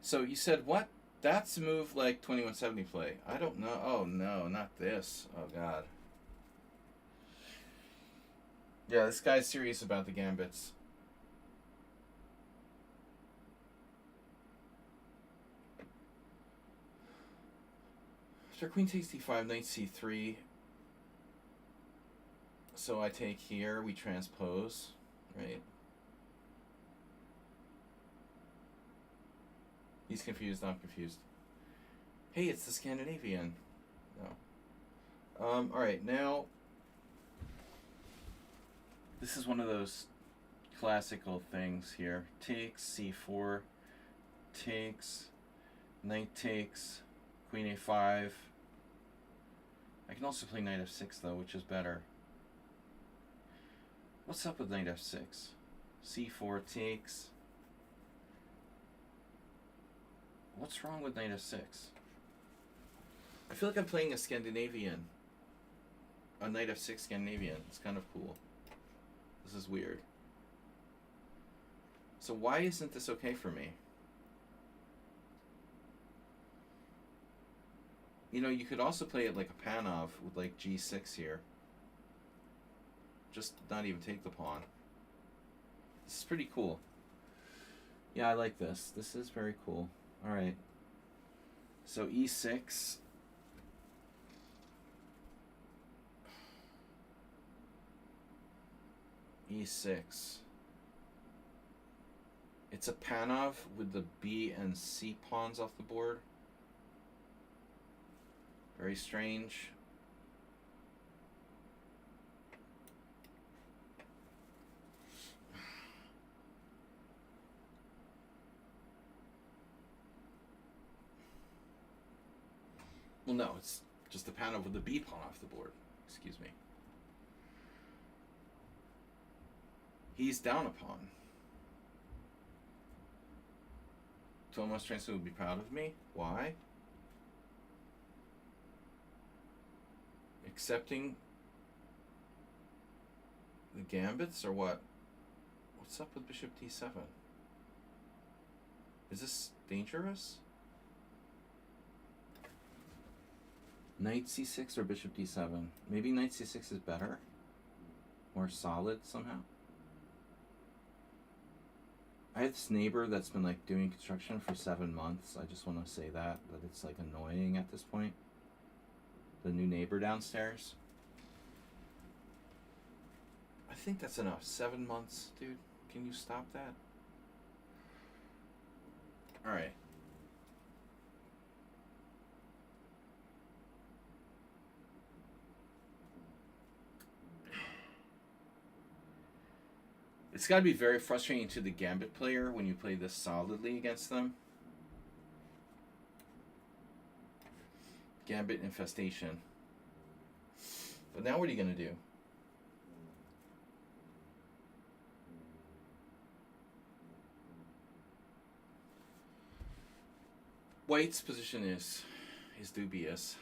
Speaker 1: So you said what? That's a move like 2170 play. I don't know. Oh no, not this. Oh god. Yeah, this guy's serious about the Gambits. After Queen takes d5, Knight c3. So I take here, we transpose, right? He's confused, I'm confused. Hey, it's the Scandinavian. No. Alright, now... This is one of those classical things here. Takes, c4, takes, knight takes, queen a5. I can also play knight f6 though, which is better. What's up with knight f6? c4 takes. What's wrong with knight f6? I feel like I'm playing a Scandinavian. A knight f6 Scandinavian. It's kind of cool. This is weird. So why isn't this okay for me? You know, you could also play it like a Panov with like g6 here. Just not even take the pawn. This is pretty cool. Yeah, I like this. This is very cool. Alright. So e6. e6. It's a Panov with the B and C pawns off the board. Very strange. Well, no, it's just a Panov with the B pawn off the board. Excuse me. He's down a pawn. Tomas Transon would be proud of me. Why? Accepting the gambits or what? What's up with bishop d7? Is this dangerous? Knight c6 or bishop d7? Maybe knight c6 is better? More solid somehow? I have this neighbor that's been like doing construction for 7 months. I just want to say that it's like annoying at this point. The new neighbor downstairs. I think that's enough. 7 months, dude. Can you stop that? Alright. It's got to be very frustrating to the Gambit player when you play this solidly against them. Gambit infestation. But now what are you going to do? White's position is dubious.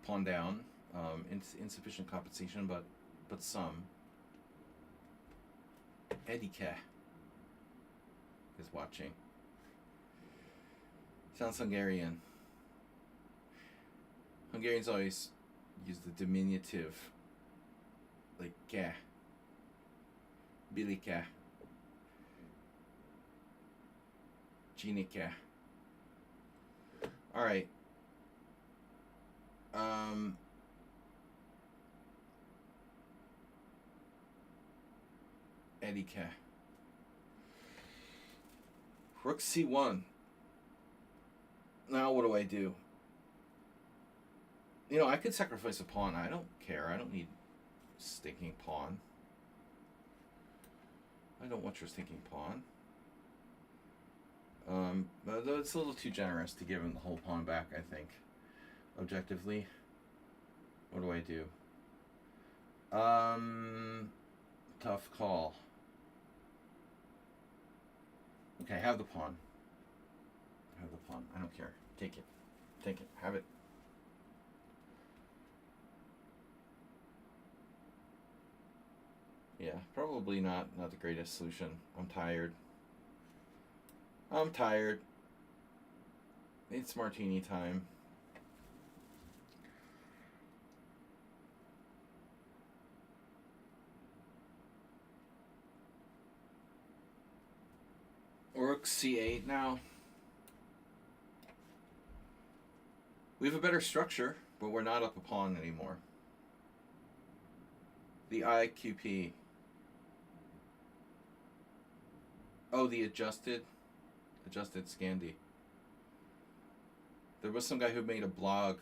Speaker 1: Pawn down. Insufficient compensation, but some. Edike is watching. Sounds Hungarian. Hungarians always use the diminutive, like ke, bilike, jinike. All right. Edike. Rook c1. Now what do I do? You know, I could sacrifice a pawn. I don't care. I don't need stinking pawn. I don't want your stinking pawn. Though it's a little too generous to give him the whole pawn back, I think. Objectively. What do I do? Tough call. Okay, have the pawn. Have the pawn. I don't care. Take it. Take it. Have it. Yeah, probably not the greatest solution. I'm tired. I'm tired. It's martini time. Rook C8 now. We have a better structure, but we're not up a pawn anymore. The IQP. Oh, the adjusted Scandi. There was some guy who made a blog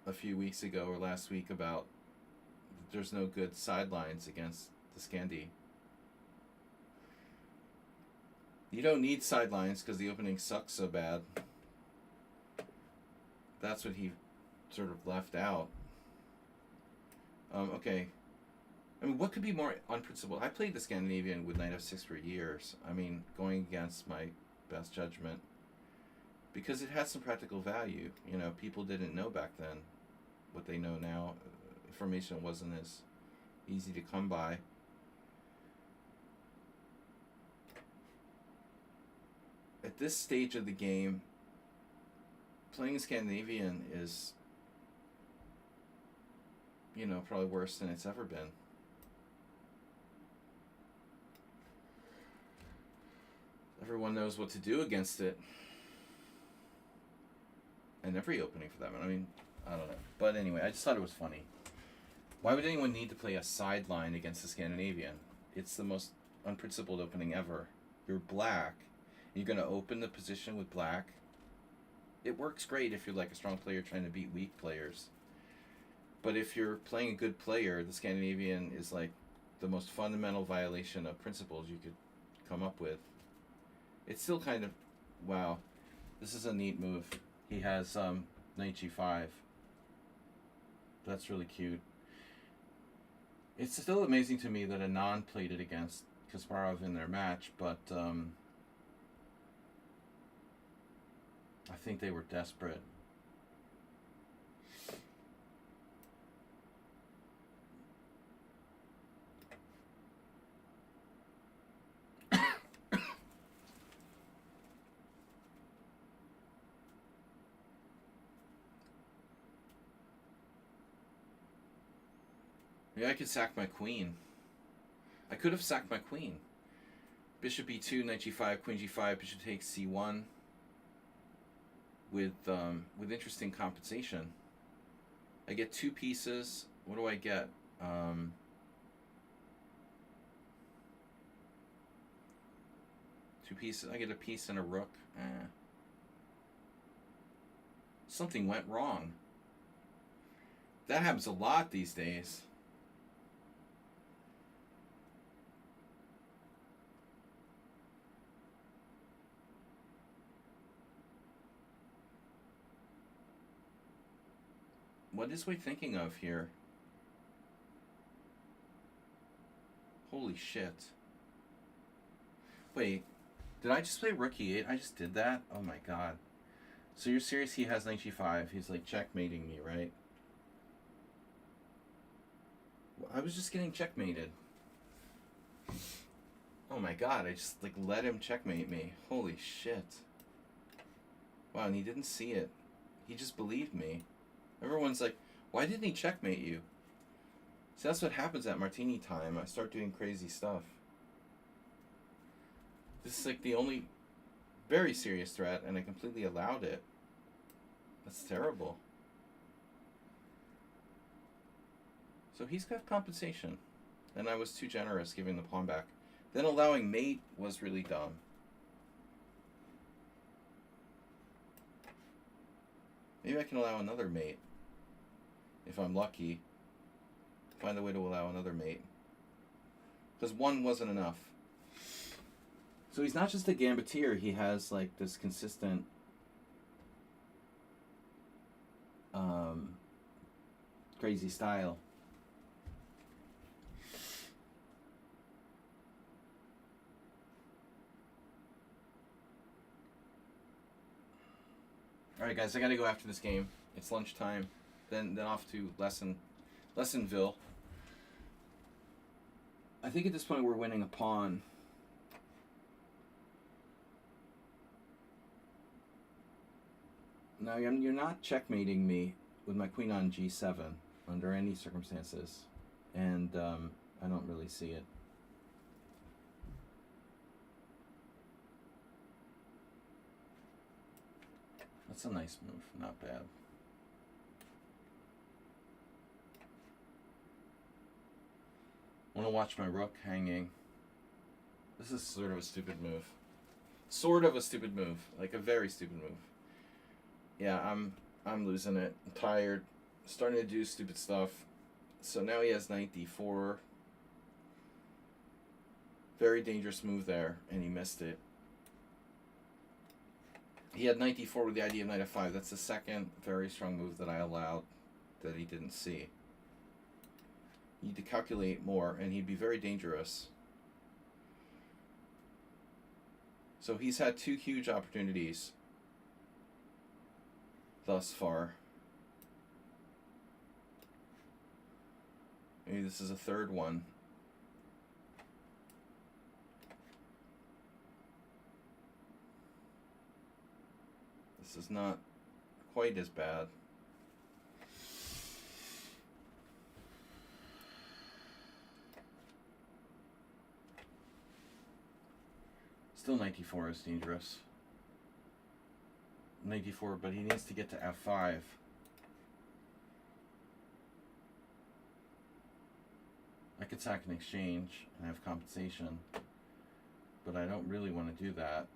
Speaker 1: a few weeks ago or last week about there's no good sidelines against the Scandi. You don't need sidelines because the opening sucks so bad. That's what he sort of left out. Okay. I mean, what could be more unprincipled? I played the Scandinavian with knight f6 for years. I mean, going against my best judgment. Because it has some practical value. You know, people didn't know back then what they know now. Information wasn't as easy to come by. At this stage of the game, playing Scandinavian is, you know, probably worse than it's ever been. Everyone knows what to do against it. And every opening for that one. I mean, I don't know. But anyway, I just thought it was funny. Why would anyone need to play a sideline against the Scandinavian? It's the most unprincipled opening ever. You're black. You're going to open the position with black. It works great if you're like a strong player trying to beat weak players. But if you're playing a good player, the Scandinavian is like the most fundamental violation of principles you could come up with. It's still kind of, wow, this is a neat move. He has knight g5. That's really cute. It's still amazing to me that Anand played it against Kasparov in their match, but I think they were desperate. Maybe I could sack my queen. I could have sacked my queen. Bishop e2, knight g5, queen g5, bishop takes c1 with interesting compensation. I get two pieces. What do I get? Two pieces. I get a piece and a rook. Something went wrong. That happens a lot these days. What is we thinking of here? Holy shit. Wait, did I just play rook e8? I just did that? Oh my god. So you're serious he has knight g5? He's like checkmating me, right? I was just getting checkmated. Oh my god, I just like let him checkmate me. Holy shit. Wow, and he didn't see it. He just believed me. Everyone's like, why didn't he checkmate you? So that's what happens at martini time. I start doing crazy stuff. This is like the only very serious threat, and I completely allowed it. That's terrible. So he's got compensation. And I was too generous giving the pawn back. Then allowing mate was really dumb. Maybe I can allow another mate. If I'm lucky. Find a way to allow another mate. Because one wasn't enough. So he's not just a gambiteer, he has like this consistent crazy style. Alright guys, I gotta go after this game. It's lunchtime. Then off to Lessonville. I think at this point we're winning a pawn. Now, you're not checkmating me with my queen on g7 under any circumstances. And I don't really see it. That's a nice move, not bad. I want to watch my rook hanging. This is sort of a stupid move. Sort of a stupid move. Like a very stupid move. Yeah, I'm losing it. I'm tired. Starting to do stupid stuff. So now he has knight d4. Very dangerous move there, and he missed it. He had knight d4 with the idea of knight f5. That's the second very strong move that I allowed that he didn't see. You need to calculate more, and he'd be very dangerous. So he's had two huge opportunities thus far. Maybe this is a third one. This is not quite as bad. Still knight d4 is dangerous. Knight d4, but he needs to get to f5. I could sack an exchange and have compensation, but I don't really want to do that.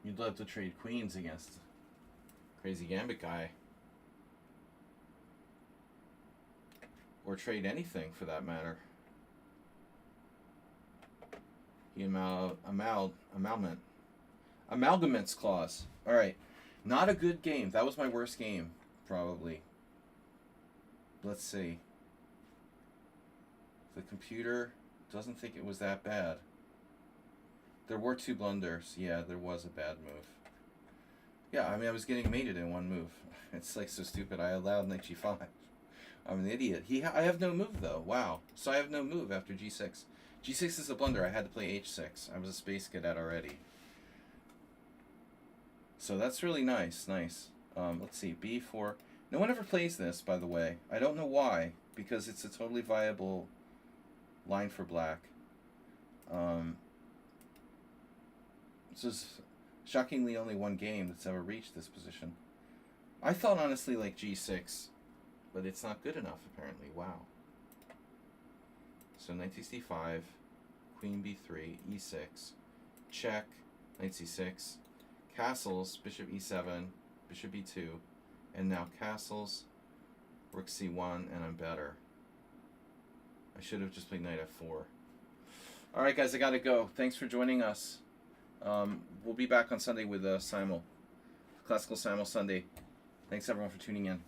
Speaker 1: You'd love to trade queens against Crazy Gambit guy. Or trade anything for that matter. He amalgaments clause. Alright. Not a good game. That was my worst game, probably. Let's see. The computer doesn't think it was that bad. There were two blunders. Yeah, there was a bad move. Yeah, I mean, I was getting mated in one move. It's like so stupid. I allowed knight g5. I'm an idiot. I have no move, though. Wow. So I have no move after g6. g6 is a blunder. I had to play h6. I was a space cadet already. So that's really nice. Nice. Let's see. b4. No one ever plays this, by the way. I don't know why. Because it's a totally viable line for black. This is shockingly only one game that's ever reached this position. I thought, honestly, like g6. But it's not good enough, apparently. Wow. So knight takes d5, queen b3, e6, check, knight c6, castles, bishop e7, bishop e2, and now castles, rook c1, and I'm better. I should have just played knight f4. Alright, guys, I gotta go. Thanks for joining us. We'll be back on Sunday with Simul. Classical Simul Sunday. Thanks, everyone, for tuning in.